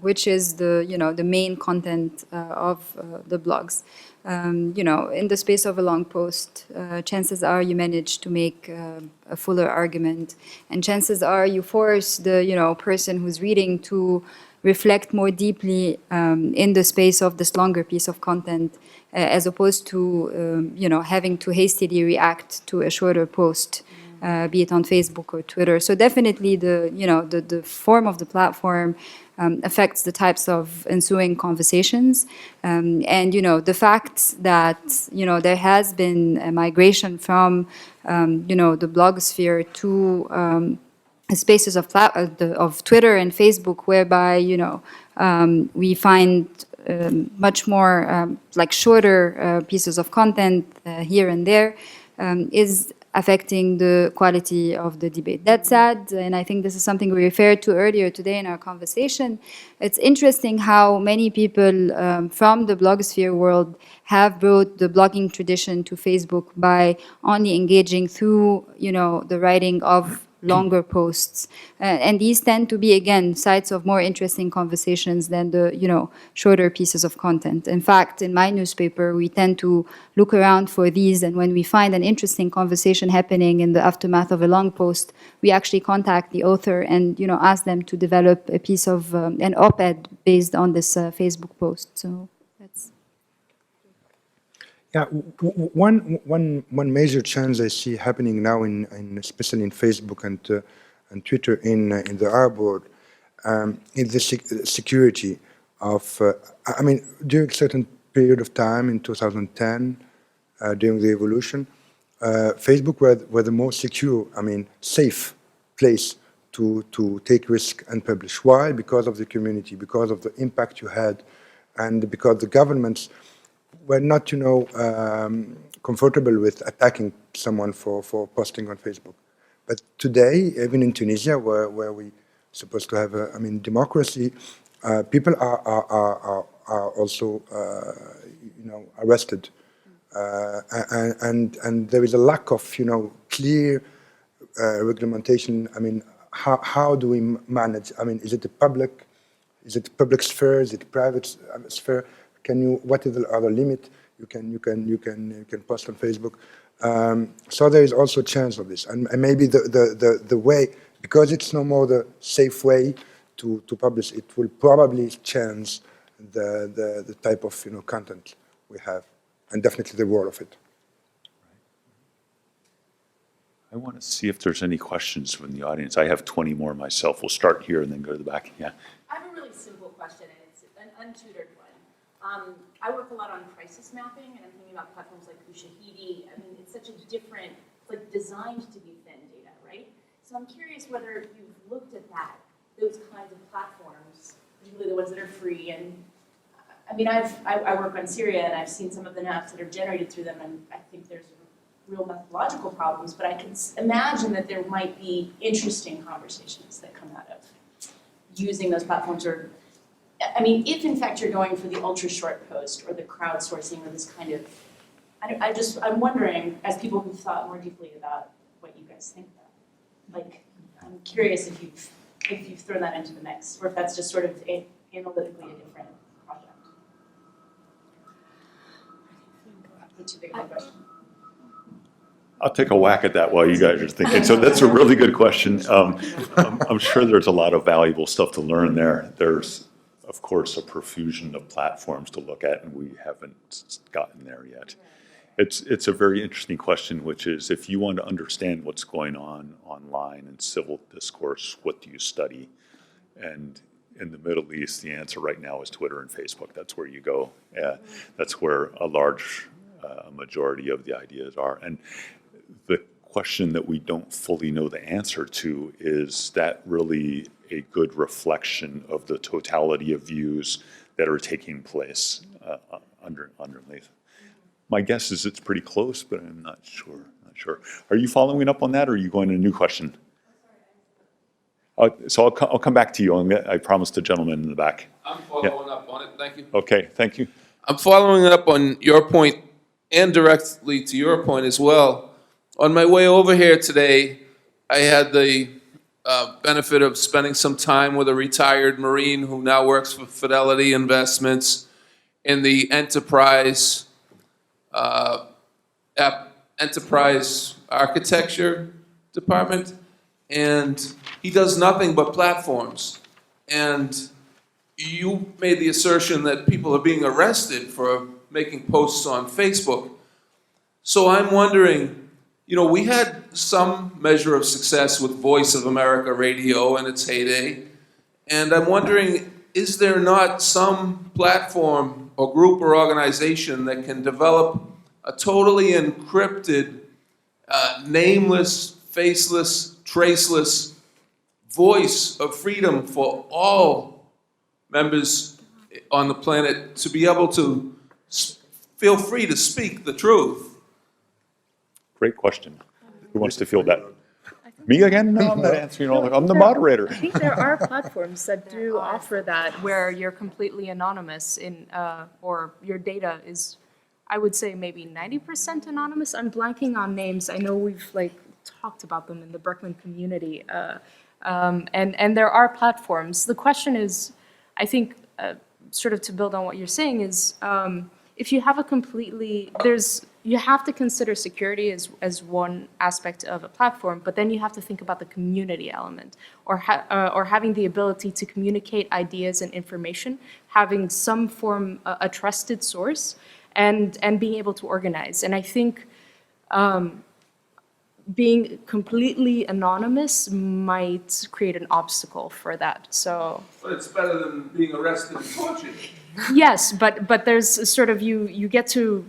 S3: which is the main content of the blogs. In the space of a long post, chances are you manage to make a fuller argument, and chances are you force the person who's reading to reflect more deeply in the space of this longer piece of content, as opposed to having to hastily react to a shorter post, be it on Facebook or Twitter. So definitely the form of the platform affects the types of ensuing conversations, and the fact that there has been a migration from the blogosphere to spaces of Twitter and Facebook, whereby we find much more like shorter pieces of content here and there, is affecting the quality of the debate. That said, and I think this is something we referred to earlier today in our conversation, it's interesting how many people from the blogosphere world have brought the blogging tradition to Facebook by only engaging through the writing of longer posts, and these tend to be, again, sites of more interesting conversations than the shorter pieces of content. In fact, in my newspaper, we tend to look around for these, and when we find an interesting conversation happening in the aftermath of a long post, we actually contact the author and ask them to develop a piece of an op-ed based on this Facebook post. So that's.
S6: Yeah, one major change I see happening now, especially in Facebook and Twitter in the Arab world, is the security of. During a certain period of time in 2010, during the evolution, Facebook were the most secure, safe place to take risk and publish. Why? Because of the community, because of the impact you had, and because the governments were not, comfortable with attacking someone for posting on Facebook. But today, even in Tunisia, where we supposed to have democracy, people are also, arrested, and there is a lack of, clear regulation. How do we manage? Is it public sphere? Is it private sphere? What is the other limit you can post on Facebook? So there is also a chance of this, and maybe the way, because it's no more the safe way to publish, it will probably change the type of content we have, and definitely the role of it.
S1: I want to see if there's any questions from the audience. I have 20 more myself. We'll start here and then go to the back. Yeah.
S7: I have a really simple question, and it's an untutored one. I work a lot on crisis mapping, and I'm thinking about platforms like Ushahidi. It's such a different, it's like designed to be thin data, right? So I'm curious whether you've looked at those kinds of platforms, particularly the ones that are free. And I work on Syria, and I've seen some of the maps that are generated through them, and I think there's real methodological problems, but I can imagine that there might be interesting conversations that come out of using those platforms, or if in fact you're going for the ultra short post or the crowdsourcing or this kind of, I'm wondering, as people who've thought more deeply about what you guys think about, I'm curious if you've thrown that into the mix, or if that's just sort of analytically a different project. Too big of a question.
S1: I'll take a whack at that while you guys are thinking. So that's a really good question. I'm sure there's a lot of valuable stuff to learn there. There's, of course, a profusion of platforms to look at, and we haven't gotten there yet. It's a very interesting question, which is if you want to understand what's going on online in civil discourse, what do you study? And in the Middle East, the answer right now is Twitter and Facebook. That's where you go. That's where a large majority of the ideas are. And the question that we don't fully know the answer to is that really a good reflection of the totality of views that are taking place underneath. My guess is it's pretty close, but I'm not sure. Are you following up on that, or are you going to a new question? So I'll come back to you. I promised the gentleman in the back.
S8: I'm following up on it. Thank you.
S1: Okay, thank you.
S8: I'm following up on your point and directly to your point as well. On my way over here today, I had the benefit of spending some time with a retired Marine who now works for Fidelity Investments in the enterprise architecture department, and he does nothing but platforms. And you made the assertion that people are being arrested for making posts on Facebook. So I'm wondering, we had some measure of success with Voice of America Radio in its heyday, and I'm wondering, is there not some platform or group or organization that can develop a totally encrypted, nameless, faceless, traceless voice of freedom for all members on the planet to be able to feel free to speak the truth?
S1: Great question. Who wants to field that? Me again? No, I'm not answering all. I'm the moderator.
S2: I think there are platforms that do offer that, where you're completely anonymous or your data is, I would say, maybe 90% anonymous. I'm blanking on names. I know we've talked about them in the Berkman community, and there are platforms. The question is, I think, sort of to build on what you're saying, is if you have you have to consider security as one aspect of a platform, but then you have to think about the community element, or having the ability to communicate ideas and information, having some form, a trusted source, and being able to organize. And I think being completely anonymous might create an obstacle for that. So.
S8: But it's better than being arrested and tortured.
S2: Yes, but there's sort of you get to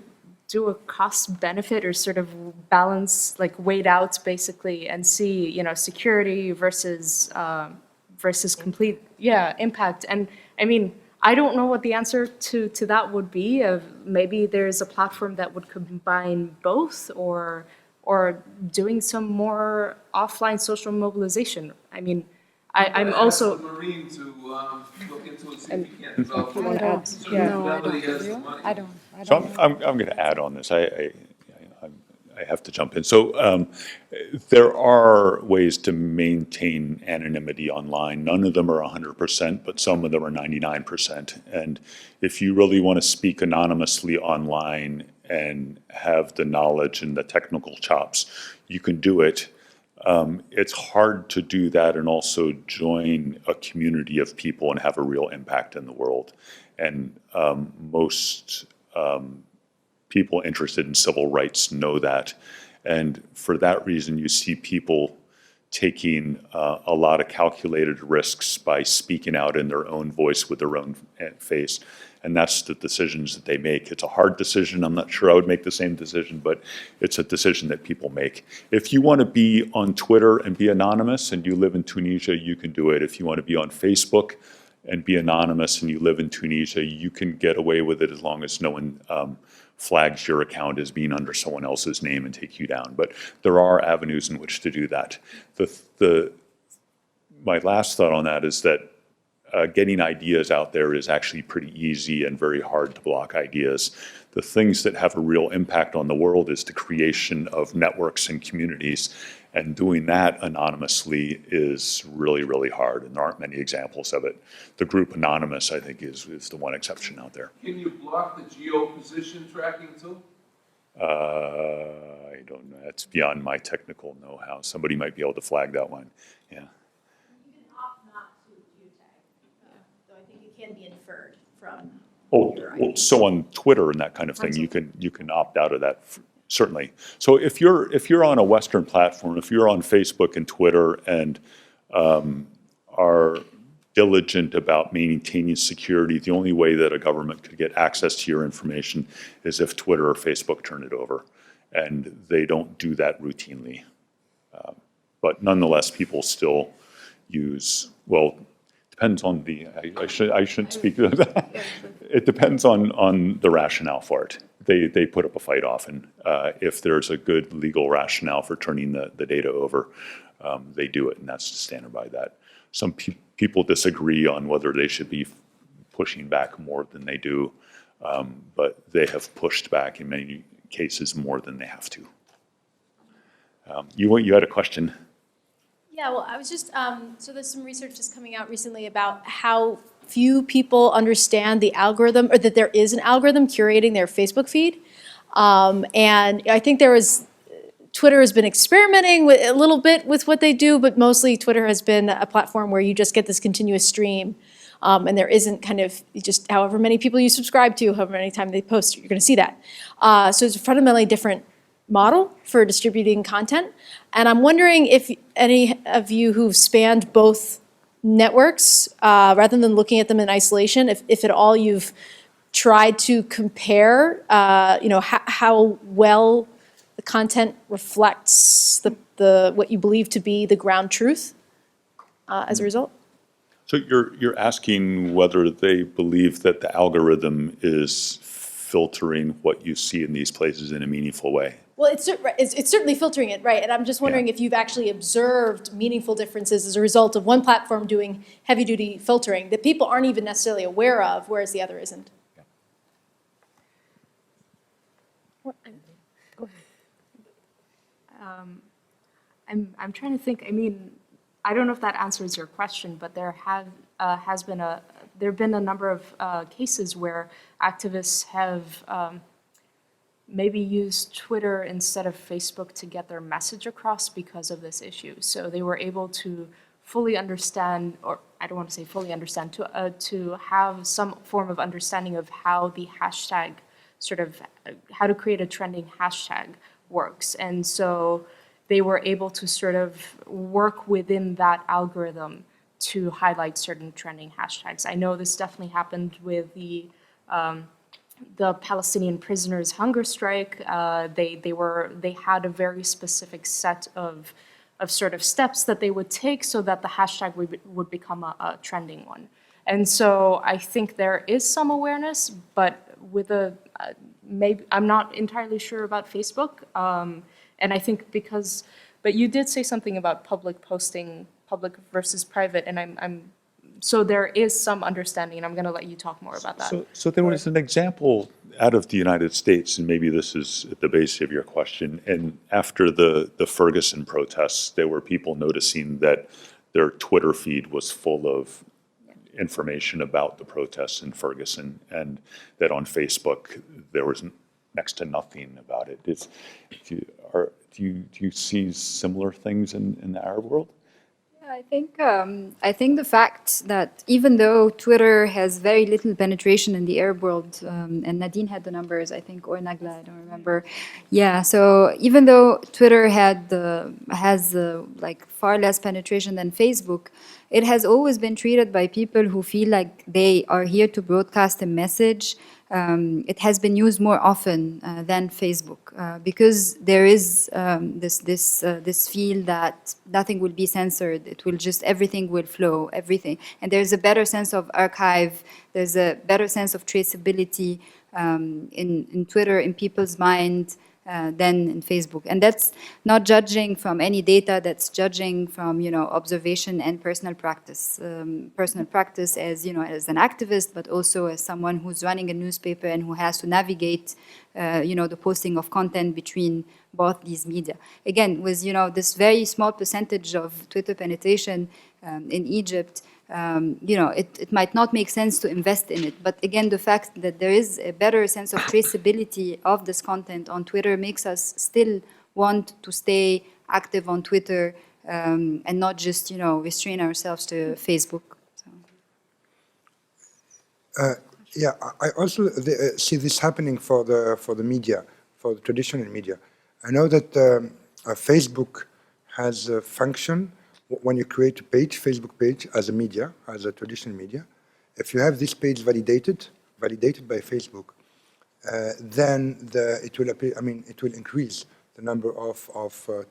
S2: do a cost benefit, or sort of balance, weighed out basically, and see security versus complete impact. And I mean, I don't know what the answer to that would be. Maybe there's a platform that would combine both, or doing some more offline social mobilization. I mean, I'm also.
S8: Ask the Marine to look into it, see if he can develop.
S3: I don't.
S1: So I'm going to add on this. I have to jump in. So there are ways to maintain anonymity online. None of them are 100%, but some of them are 99%. And if you really want to speak anonymously online and have the knowledge and the technical chops, you can do it. It's hard to do that and also join a community of people and have a real impact in the world. And most people interested in civil rights know that. And for that reason, you see people taking a lot of calculated risks by speaking out in their own voice with their own face. And that's the decisions that they make. It's a hard decision. I'm not sure I would make the same decision, but it's a decision that people make. If you want to be on Twitter and be anonymous and you live in Tunisia, you can do it. If you want to be on Facebook and be anonymous and you live in Tunisia, you can get away with it as long as no one flags your account as being under someone else's name and take you down. But there are avenues in which to do that. My last thought on that is that getting ideas out there is actually pretty easy and very hard to block ideas. The things that have a real impact on the world is the creation of networks and communities, and doing that anonymously is really, really hard, and there aren't many examples of it. The group Anonymous, I think, is the one exception out there.
S8: Can you block the geo-position tracking too?
S1: I don't know. That's beyond my technical know-how. Somebody might be able to flag that one. Yeah.
S7: You can opt not to geotag, though I think it can be inferred from
S1: Oh,
S7: your
S1: well,
S7: ID.
S1: so on Twitter and that kind of thing, you can opt out of that, certainly. So if you're on a Western platform, if you're on Facebook and Twitter and are diligent about maintaining security, the only way that a government could get access to your information is if Twitter or Facebook turn it over, and they don't do that routinely. But nonetheless, people still use, well, depends on the, I shouldn't speak to that. It depends on the rationale for it. They put up a fight often. If there's a good legal rationale for turning the data over, they do it, and that's to stand by that. Some people disagree on whether they should be pushing back more than they do, but they have pushed back in many cases more than they have to. You had a question?
S7: Yeah, well, I was just, so there's some research just coming out recently about how few people understand the algorithm, or that there is an algorithm curating their Facebook feed. And I think Twitter has been experimenting with a little bit with what they do, but mostly Twitter has been a platform where you just get this continuous stream. And there isn't kind of just however many people you subscribe to, however many times they post, you're going to see that. So it's a fundamentally different model for distributing content. And I'm wondering if any of you who've spanned both networks, rather than looking at them in isolation, if at all you've tried to compare, how well the content reflects the what you believe to be the ground truth as a result.
S1: So you're asking whether they believe that the algorithm is filtering what you see in these places in a meaningful way?
S7: Well, it's certainly filtering it, right? And I'm just wondering if you've actually observed meaningful differences as a result of one platform doing heavy-duty filtering that people aren't even necessarily aware of, whereas the other isn't.
S2: I'm trying to think. I mean, I don't know if that answers your question, but there have been a number of cases where activists have maybe used Twitter instead of Facebook to get their message across because of this issue. So they were able to fully understand, or I don't want to say fully understand, to have some form of understanding of how the hashtag how to create a trending hashtag works. And so they were able to sort of work within that algorithm to highlight certain trending hashtags. I know this definitely happened with the Palestinian prisoners' hunger strike. They had a very specific set of sort of steps that they would take so that the hashtag would become a trending one. And so I think there is some awareness, but with maybe I'm not entirely sure about Facebook. And I think but you did say something about public posting, public versus private, and so there is some understanding, and I'm going to let you talk more about that.
S1: So there was an example out of the United States, and maybe this is at the base of your question, and after the Ferguson protests, there were people noticing that their Twitter feed was full of information about the protests in Ferguson, and that on Facebook there was next to nothing about it. Do you see similar things in the Arab world?
S3: I think the fact that even though Twitter has very little penetration in the Arab world, and Nadine had the numbers, I think, or Nagla, I don't remember. Yeah, so even though Twitter has like far less penetration than Facebook, it has always been treated by people who feel like they are here to broadcast a message. It has been used more often than Facebook because there is this feel that nothing will be censored. It will everything will flow, everything. And there's a better sense of archive. There's a better sense of traceability in Twitter, in people's mind, than in Facebook. And that's not judging from any data, that's judging from, observation and personal practice. Personal practice as, as an activist, but also as someone who's running a newspaper and who has to navigate, the posting of content between both these media. Again, with, this very small percentage of Twitter penetration in Egypt, it might not make sense to invest in it. But again, the fact that there is a better sense of traceability of this content on Twitter makes us still want to stay active on Twitter and not just, restrain ourselves to Facebook. So.
S6: Yeah, I also see this happening for the media, for the traditional media. I know that Facebook has a function when you create a page, Facebook page, as a media, as a traditional media. If you have this page validated by Facebook, then it will appear. I mean, it will increase the number of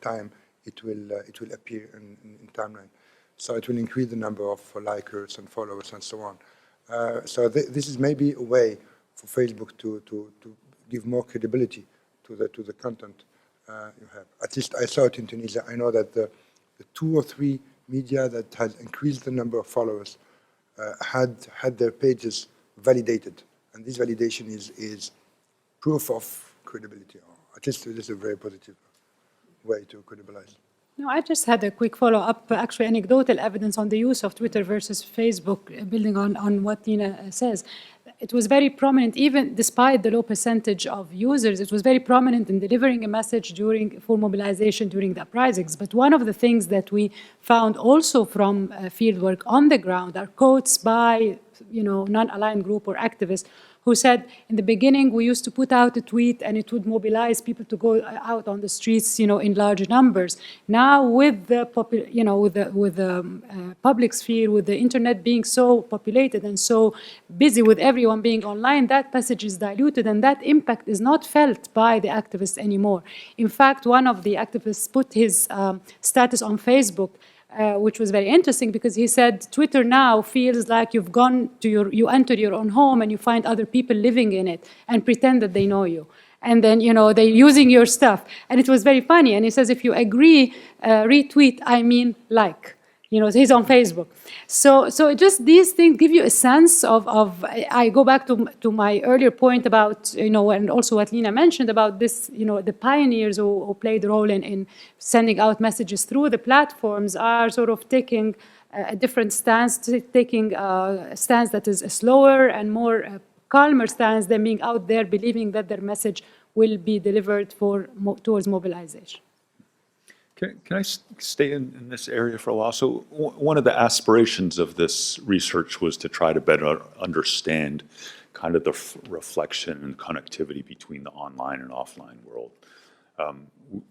S6: time it will appear in timeline. So it will increase the number of likers and followers and so on. So this is maybe a way for Facebook to give more credibility to the content you have. At least I saw it in Tunisia. I know that the 2 or 3 media that had increased the number of followers had their pages validated, and this validation is proof of credibility. At least it is a very positive way to credibilize.
S4: No, I just had a quick follow-up, actually anecdotal evidence on the use of Twitter versus Facebook, building on what Nina says. It was very prominent, even despite the low percentage of users, it was very prominent in delivering a message for mobilization during the uprisings. But one of the things that we found also from fieldwork on the ground are quotes by non-aligned group or activists who said, in the beginning, we used to put out a tweet and it would mobilize people to go out on the streets, in large numbers. Now, with the public sphere, with the internet being so populated and so busy with everyone being online, that message is diluted, and that impact is not felt by the activists anymore. In fact, one of the activists put his status on Facebook, which was very interesting, because he said Twitter now feels like you enter your own home and you find other people living in it and pretend that they know you. And then, they're using your stuff. And it was very funny. And he says, if you agree, retweet, I mean like. He's on Facebook. So just these things give you a sense of I go back to my earlier point about, and also what Lina mentioned about this, the pioneers who played a role in sending out messages through the platforms are sort of taking a different stance, taking a stance that is a slower and more calmer stance than being out there believing that their message will be delivered towards mobilization.
S1: Can I stay in this area for a while? So one of the aspirations of this research was to try to better understand kind of the reflection and connectivity between the online and offline world.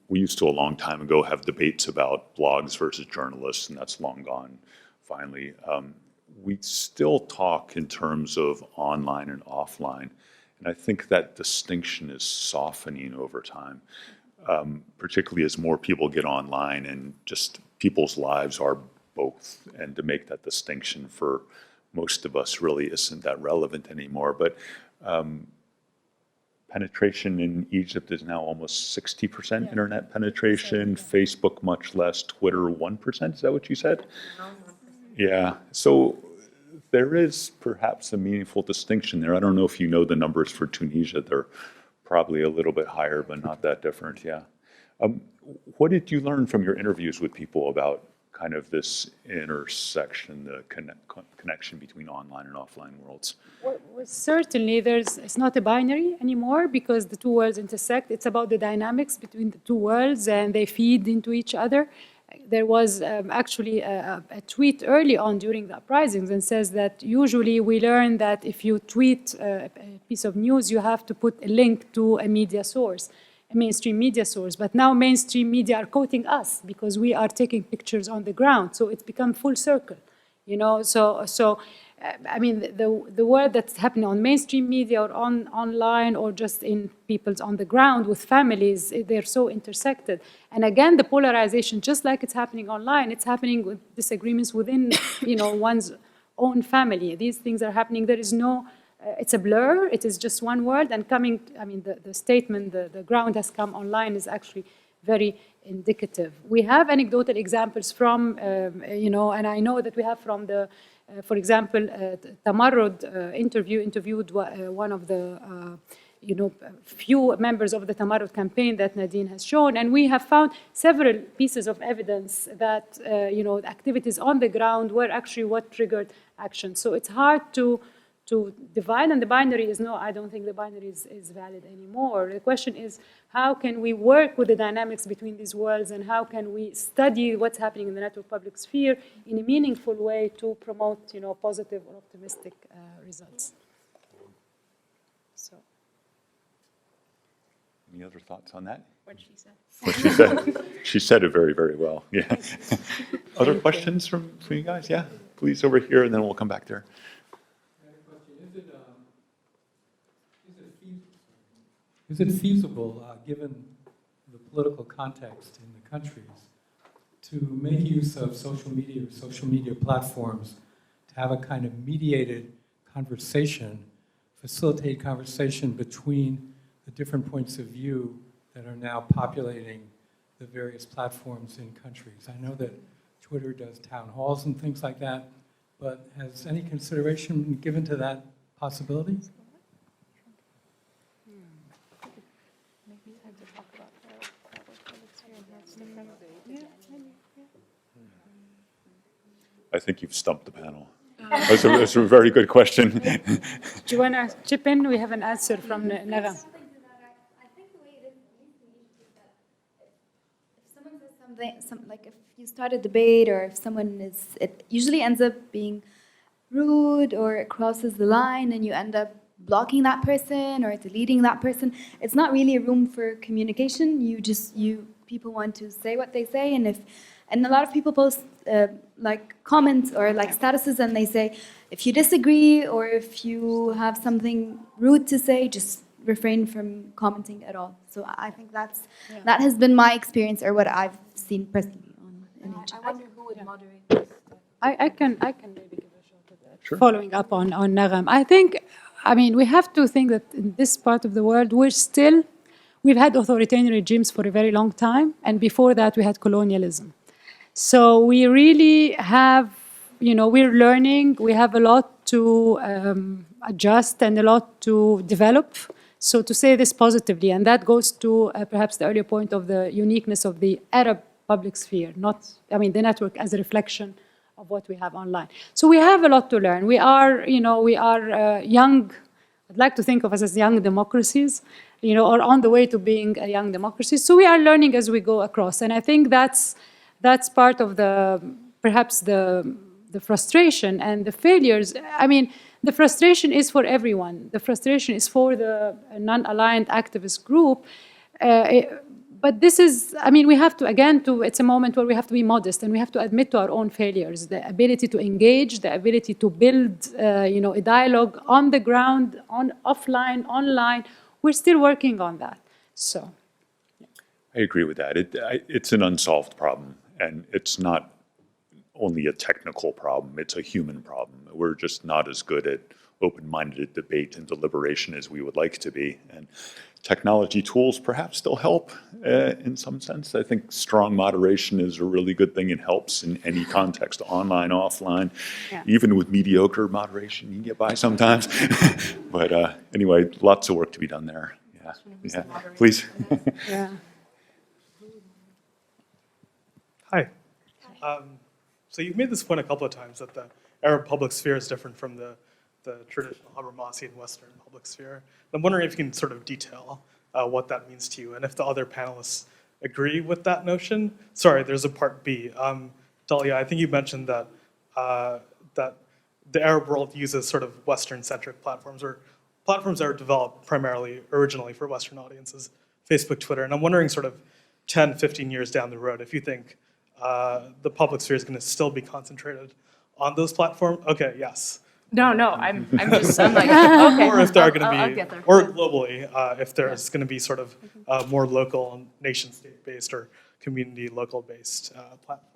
S1: We used to, a long time ago, have debates about blogs versus journalists, and that's long gone, finally. We still talk in terms of online and offline, and I think that distinction is softening over time. Particularly as more people get online and just people's lives are both. And to make that distinction for most of us really isn't that relevant anymore. But penetration in Egypt is now almost 60% internet penetration, Facebook much less, Twitter 1%, is that what you said? Yeah, so there is perhaps a meaningful distinction there. I don't know if you know the numbers for Tunisia. They're probably a little bit higher, but not that different, yeah. What did you learn from your interviews with people about kind of this intersection, the connection between online and offline worlds?
S4: Well, certainly it's not a binary anymore, because the two worlds intersect. It's about the dynamics between the two worlds, and they feed into each other. There was actually a tweet early on during the uprisings and says that usually we learn that if you tweet a piece of news, you have to put a link to a media source, a mainstream media source. But now mainstream media are quoting us because we are taking pictures on the ground. So it's become full circle, I mean, the word that's happening on mainstream media or online or just in people's on the ground with families, they're so intersected. And again, the polarization, just like it's happening online, it's happening with disagreements within, one's own family. These things are happening. There is no, it's a blur. It is just one word. And the statement, the ground has come online is actually very indicative. We have anecdotal examples from, and I know that we have from the, for example, Tom Marwood interviewed one of the few members of the Tom campaign that Nadine has shown, and we have found several pieces of evidence that the activities on the ground were actually what triggered action. So it's hard to divide, and the binary is no, I don't think the binary is valid anymore. The question is, how can we work with the dynamics between these worlds, and how can we study what's happening in the network public sphere in a meaningful way to promote, positive or optimistic results. So.
S1: Any other thoughts on that?
S2: What she said.
S1: What she said. She said it very, very well. Yeah. Other questions from you guys? Yeah, please over here, and then we'll come back there.
S9: Is it feasible, given the political context in the countries, to make use of social media platforms to have a kind of mediated conversation, facilitate conversation between the different points of view that are now populating the various platforms in countries? I know that Twitter does town halls and things like that, but has any consideration been given to that possibility?
S1: I think you've stumped the panel. That's a very good question.
S4: Do you want to chip in? We have an answer from Nagam.
S3: I think the way it is is that if someone says something, like if you start a debate, or if someone it usually ends up being rude, or it crosses the line, and you end up blocking that person or deleting that person. It's not really a room for communication. People want to say what they say, and a lot of people post like comments or like statuses, and they say, if you disagree or if you have something rude to say, just refrain from commenting at all. So I think that has been my experience, or what I've seen personally on
S2: I wonder who would moderate this.
S4: I can maybe give a shot at that.
S1: Sure.
S4: Following up on Nagam, we have to think that in this part of the world, we've had authoritarian regimes for a very long time, and before that we had colonialism. So we really have, we're learning, we have a lot to adjust and a lot to develop. So to say this positively, and that goes to perhaps the earlier point of the uniqueness of the Arab public sphere, the network as a reflection of what we have online. So we have a lot to learn. We are young. I'd like to think of us as young democracies, or on the way to being a young democracy. So we are learning as we go across, and I think that's part of perhaps the frustration and the failures. The frustration is for everyone. The frustration is for the non-aligned activist group. But this is, we have to, it's a moment where we have to be modest, and we have to admit to our own failures, the ability to engage, the ability to build, a dialogue on the ground, offline, online. We're still working on that. So, yeah.
S1: I agree with that. It's an unsolved problem, and it's not only a technical problem, it's a human problem. We're just not as good at open-minded debate and deliberation as we would like to be. And technology tools perhaps still help in some sense. I think strong moderation is a really good thing. It helps in any context, online, offline.
S4: Yeah.
S1: Even with mediocre moderation, you can get by sometimes. But anyway, lots of work to be done there. Yeah. Please.
S4: Yeah.
S10: Hi. So you've made this point a couple of times that the Arab public sphere is different from the traditional Habermasian Western public sphere. I'm wondering if you can sort of detail what that means to you, and if the other panelists agree with that notion. Sorry, there's a part B. Dalia, I think you mentioned that that the Arab world uses sort of Western-centric platforms, or platforms that are developed primarily, originally for Western audiences, Facebook, Twitter, and I'm wondering sort of 10, 15 years down the road, if you think the public sphere is going to still be concentrated on those platforms. Okay, yes.
S2: No, I'm like, okay.
S10: Or if there are going to be,
S2: I'll get there.
S10: or globally, if there's going to be sort of more local, nation-state-based or community local-based platform.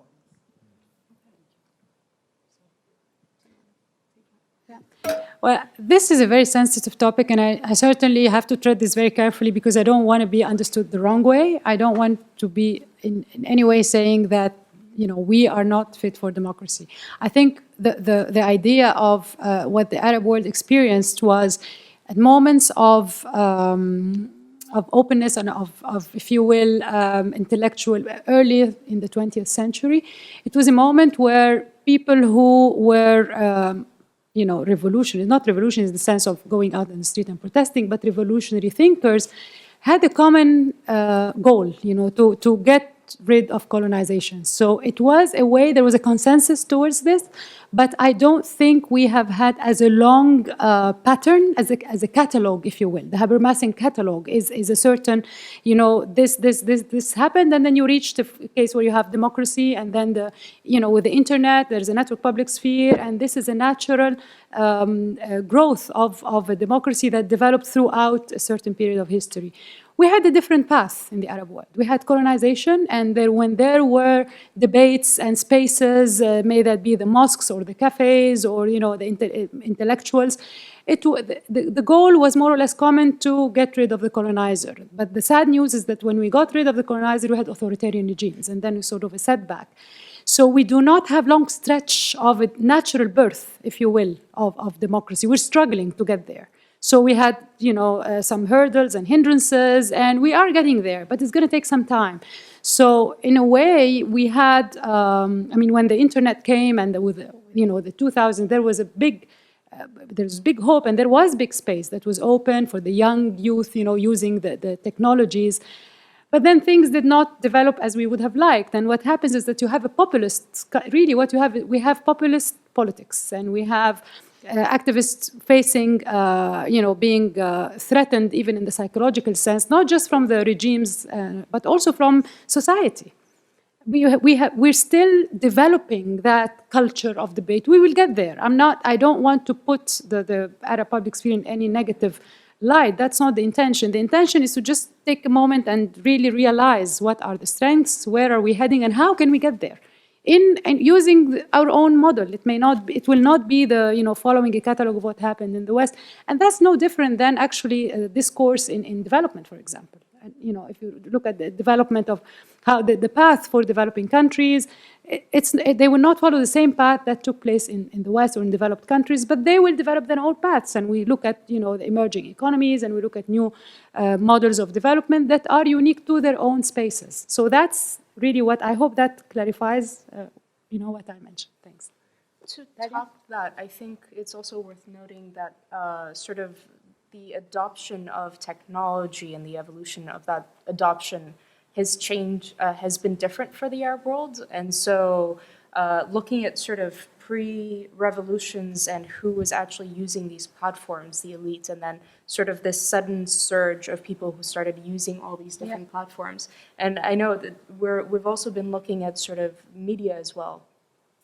S4: Well, this is a very sensitive topic, and I certainly have to tread this very carefully, because I don't want to be understood the wrong way. I don't want to be in any way saying that we are not fit for democracy. I think the idea of what the Arab world experienced was at moments of openness and of, if you will, intellectual, early in the 20th century. It was a moment where people who were, revolutionary, not revolutionary in the sense of going out in the street and protesting, but revolutionary thinkers, had a common goal, to get rid of colonization. So it was a way, there was a consensus towards this, but I don't think we have had as a long pattern, as a catalog, if you will. The Habermasian catalog is a certain, this happened, and then you reach the case where you have democracy, and then with the internet, there's a network public sphere, and this is a natural growth of a democracy that developed throughout a certain period of history. We had a different path in the Arab world. We had colonization, and when there were debates and spaces, may that be the mosques or the cafes or the intellectuals, the goal was more or less common, to get rid of the colonizer. But the sad news is that when we got rid of the colonizer, we had authoritarian regimes, and then sort of a setback. So we do not have long stretch of a natural birth, if you will, of democracy. We're struggling to get there. So we had, some hurdles and hindrances, and we are getting there, but it's going to take some time. So in a way, we had, when the internet came and with, the 2000s, there was there's big hope, and there was big space that was open for the young youth, using the technologies. But then things did not develop as we would have liked. And what happens is that you have a populist, really what we have populist politics, and we have activists facing, being threatened even in the psychological sense, not just from the regimes, but also from society. We're still developing that culture of debate. We will get there. I don't want to put the Arab public sphere in any negative light. That's not the intention. The intention is to just take a moment and really realize what are the strengths, where are we heading, and how can we get there? And using our own model. It will not be the, following a catalog of what happened in the West. And that's no different than actually discourse in development, for example. And, if you look at the development of how the path for developing countries, they will not follow the same path that took place in the West or in developed countries, but they will develop their own paths. And we look at, the emerging economies, and we look at new models of development that are unique to their own spaces. So that's really what I hope that clarifies, what I mentioned. Thanks.
S2: To top that, I think it's also worth noting that sort of the adoption of technology and the evolution of that adoption has been different for the Arab world. And so looking at sort of pre-revolutions and who was actually using these platforms, the elite, and then sort of this sudden surge of people who started using all these different platforms. And I know that we've also been looking at sort of media as well,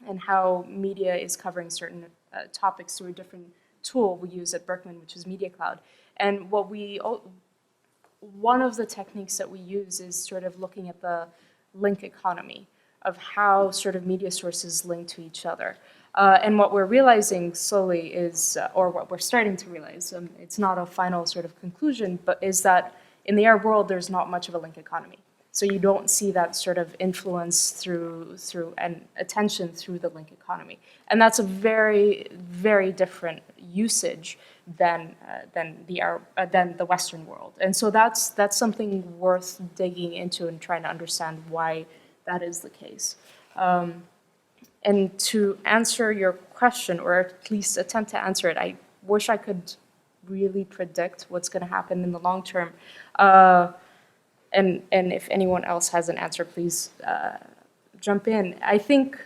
S2: and how media is covering certain topics through a different tool we use at Berkman, which is Media Cloud. And one of the techniques that we use is sort of looking at the link economy of how sort of media sources link to each other. And what we're realizing slowly is, or what we're starting to realize, it's not a final sort of conclusion, but is that in the Arab world, there's not much of a link economy. So you don't see that sort of influence through and attention through the link economy. And that's a very, very different usage than the Western world. And so that's something worth digging into and trying to understand why that is the case. And to answer your question, or at least attempt to answer it, I wish I could really predict what's going to happen in the long term. And if anyone else has an answer, please jump in. I think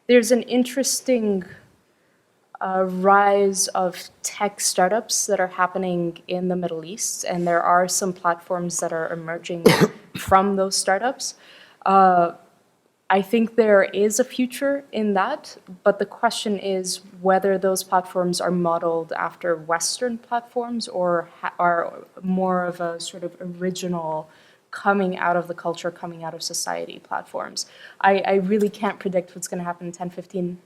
S2: there's an interesting rise of tech startups that are happening in the Middle East, and there are some platforms that are emerging from those startups. I think there is a future in that, but the question is whether those platforms are modeled after Western platforms or are more of a sort of original coming out of the culture, coming out of society platforms. I really can't predict what's going to happen in 10, 15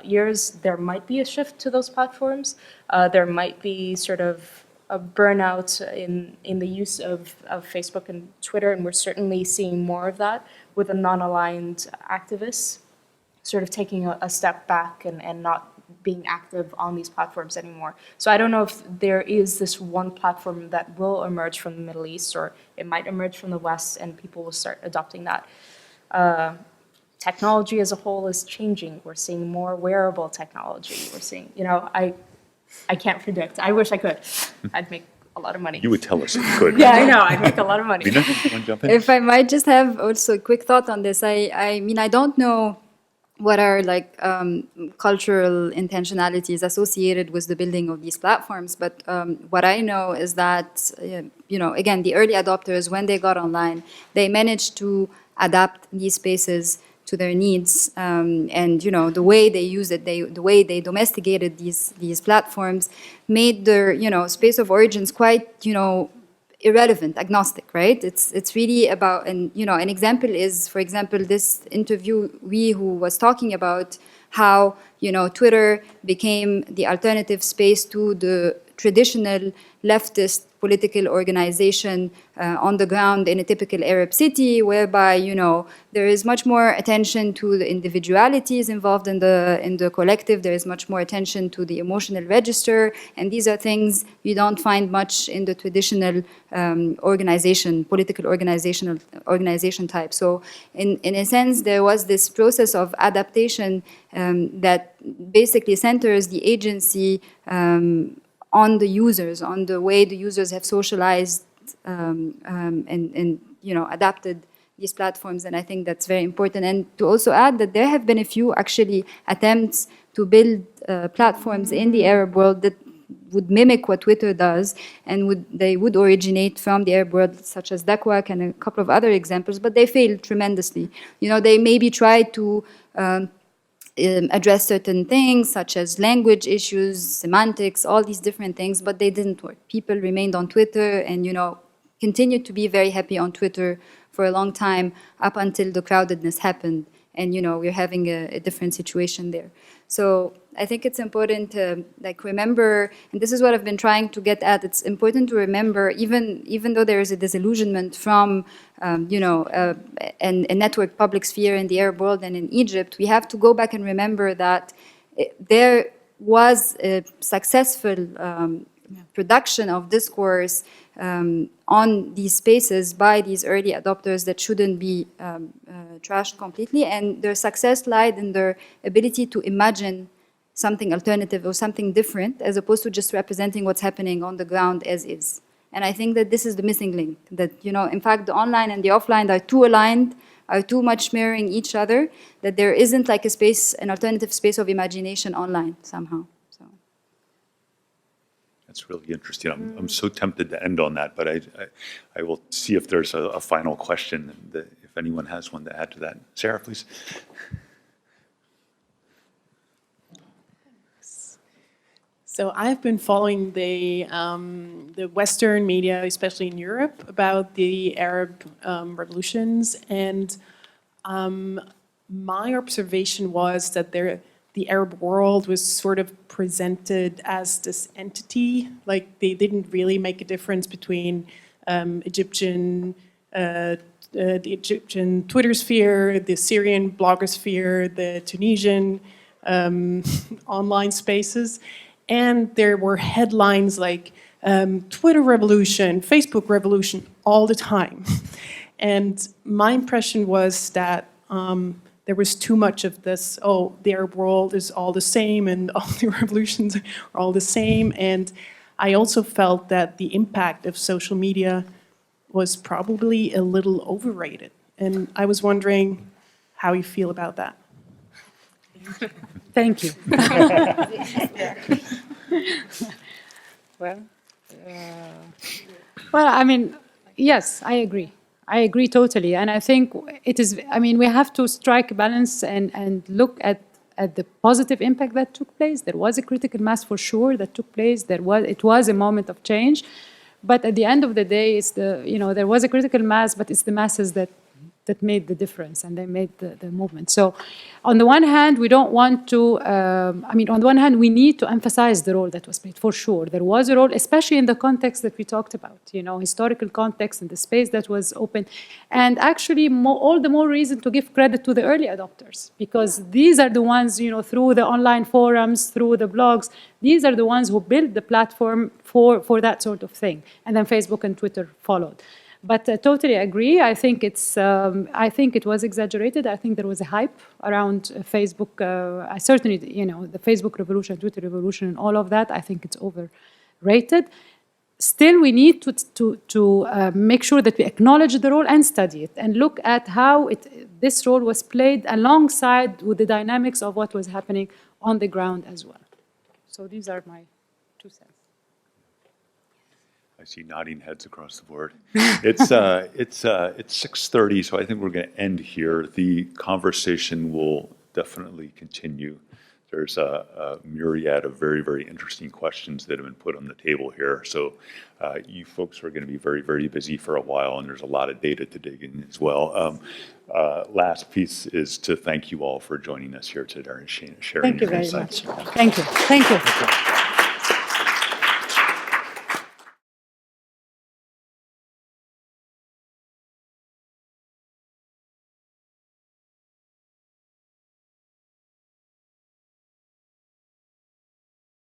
S2: years. There might be a shift to those platforms. There might be sort of a burnout in the use of Facebook and Twitter, and we're certainly seeing more of that with the non-aligned activists sort of taking a step back and not being active on these platforms anymore. So I don't know if there is this one platform that will emerge from the Middle East, or it might emerge from the West, and people will start adopting that. Technology as a whole is changing. We're seeing more wearable technology. We're seeing, I can't predict. I wish I could. I'd make a lot of money.
S1: You would tell us if you could.
S2: Yeah, I know. I'd make a lot of money.
S1: Lina, you want to jump in?
S3: If I might just have also a quick thought on this, I mean, I don't know what are like cultural intentionalities associated with the building of these platforms, but what I know is that, again, the early adopters, when they got online, they managed to adapt these spaces to their needs, and the way they use it, the way they domesticated these platforms, made their space of origins quite irrelevant, agnostic, right? It's really about, and an example is, for example, this interviewee who was talking about how Twitter became the alternative space to the traditional leftist political organization on the ground in a typical Arab city, whereby there is much more attention to the individualities involved in the collective. There is much more attention to the emotional register, and these are things you don't find much in the traditional political organization type. So, in a sense, there was this process of adaptation that basically centers the agency on the users, on the way the users have socialized and adapted these platforms, and I think that's very important. And to also add that there have been a few actually attempts to build platforms in the Arab world that would mimic what Twitter does, and they would originate from the Arab world, such as Dakwak and a couple of other examples, but they failed tremendously. They maybe tried to address certain things such as language issues, semantics, all these different things, but they didn't work. People remained on Twitter and, continued to be very happy on Twitter for a long time up until the crowdedness happened. And, we're having a different situation there. So I think it's important to remember, and this is what I've been trying to get at, it's important to remember, even though there is a disillusionment from, a networked public sphere in the Arab world and in Egypt, we have to go back and remember that there was a successful production of discourse on these spaces by these early adopters that shouldn't be trashed completely, and their success lied in their ability to imagine something alternative or something different, as opposed to just representing what's happening on the ground as is. And I think that this is the missing link, that, in fact, the online and the offline are too aligned, are too much mirroring each other, that there isn't like an alternative space of imagination online somehow.
S1: That's really interesting. I'm so tempted to end on that, but I will see if there's a final question, if anyone has one to add to that. Sarah, please.
S11: So I've been following the Western media, especially in Europe, about the Arab revolutions, and my observation was that the Arab world was sort of presented as this entity, like they didn't really make a difference between the Egyptian Twitter sphere, the Syrian blogger sphere, the Tunisian online spaces. And there were headlines like Twitter revolution, Facebook revolution all the time. And my impression was that there was too much of this, the Arab world is all the same and all the revolutions are all the same. And I also felt that the impact of social media was probably a little overrated. And I was wondering how you feel about that.
S4: Thank you. Well, I mean, yes, I agree. I agree totally. And I think we have to strike a balance and look at the positive impact that took place. There was a critical mass for sure that took place. It was a moment of change. But at the end of the day, there was a critical mass, but it's the masses that that made the difference, and they made the movement. So on the one hand, we don't want to, on the one hand, we need to emphasize the role that was played, for sure. There was a role, especially in the context that we talked about, historical context and the space that was open. And actually, all the more reason to give credit to the early adopters, because these are the ones, through the online forums, through the blogs, these are the ones who built the platform for that sort of thing. And then Facebook and Twitter followed. But I totally agree. I think it was exaggerated. I think there was a hype around Facebook. I certainly, the Facebook revolution, Twitter revolution, and all of that. I think it's overrated. Still, we need to make sure that we acknowledge the role and study it, and look at how this role was played alongside with the dynamics of what was happening on the ground as well. So these are my 2 cents.
S1: I see nodding heads across the board. It's 6:30, so I think we're going to end here. The conversation will definitely continue. There's a myriad of very, very interesting questions that have been put on the table here. So you folks are going to be very, very busy for a while, and there's a lot of data to dig in as well. Last piece is to thank you all for joining us here today and sharing your insights.
S4: Thank you very much. Thank you. Thank you.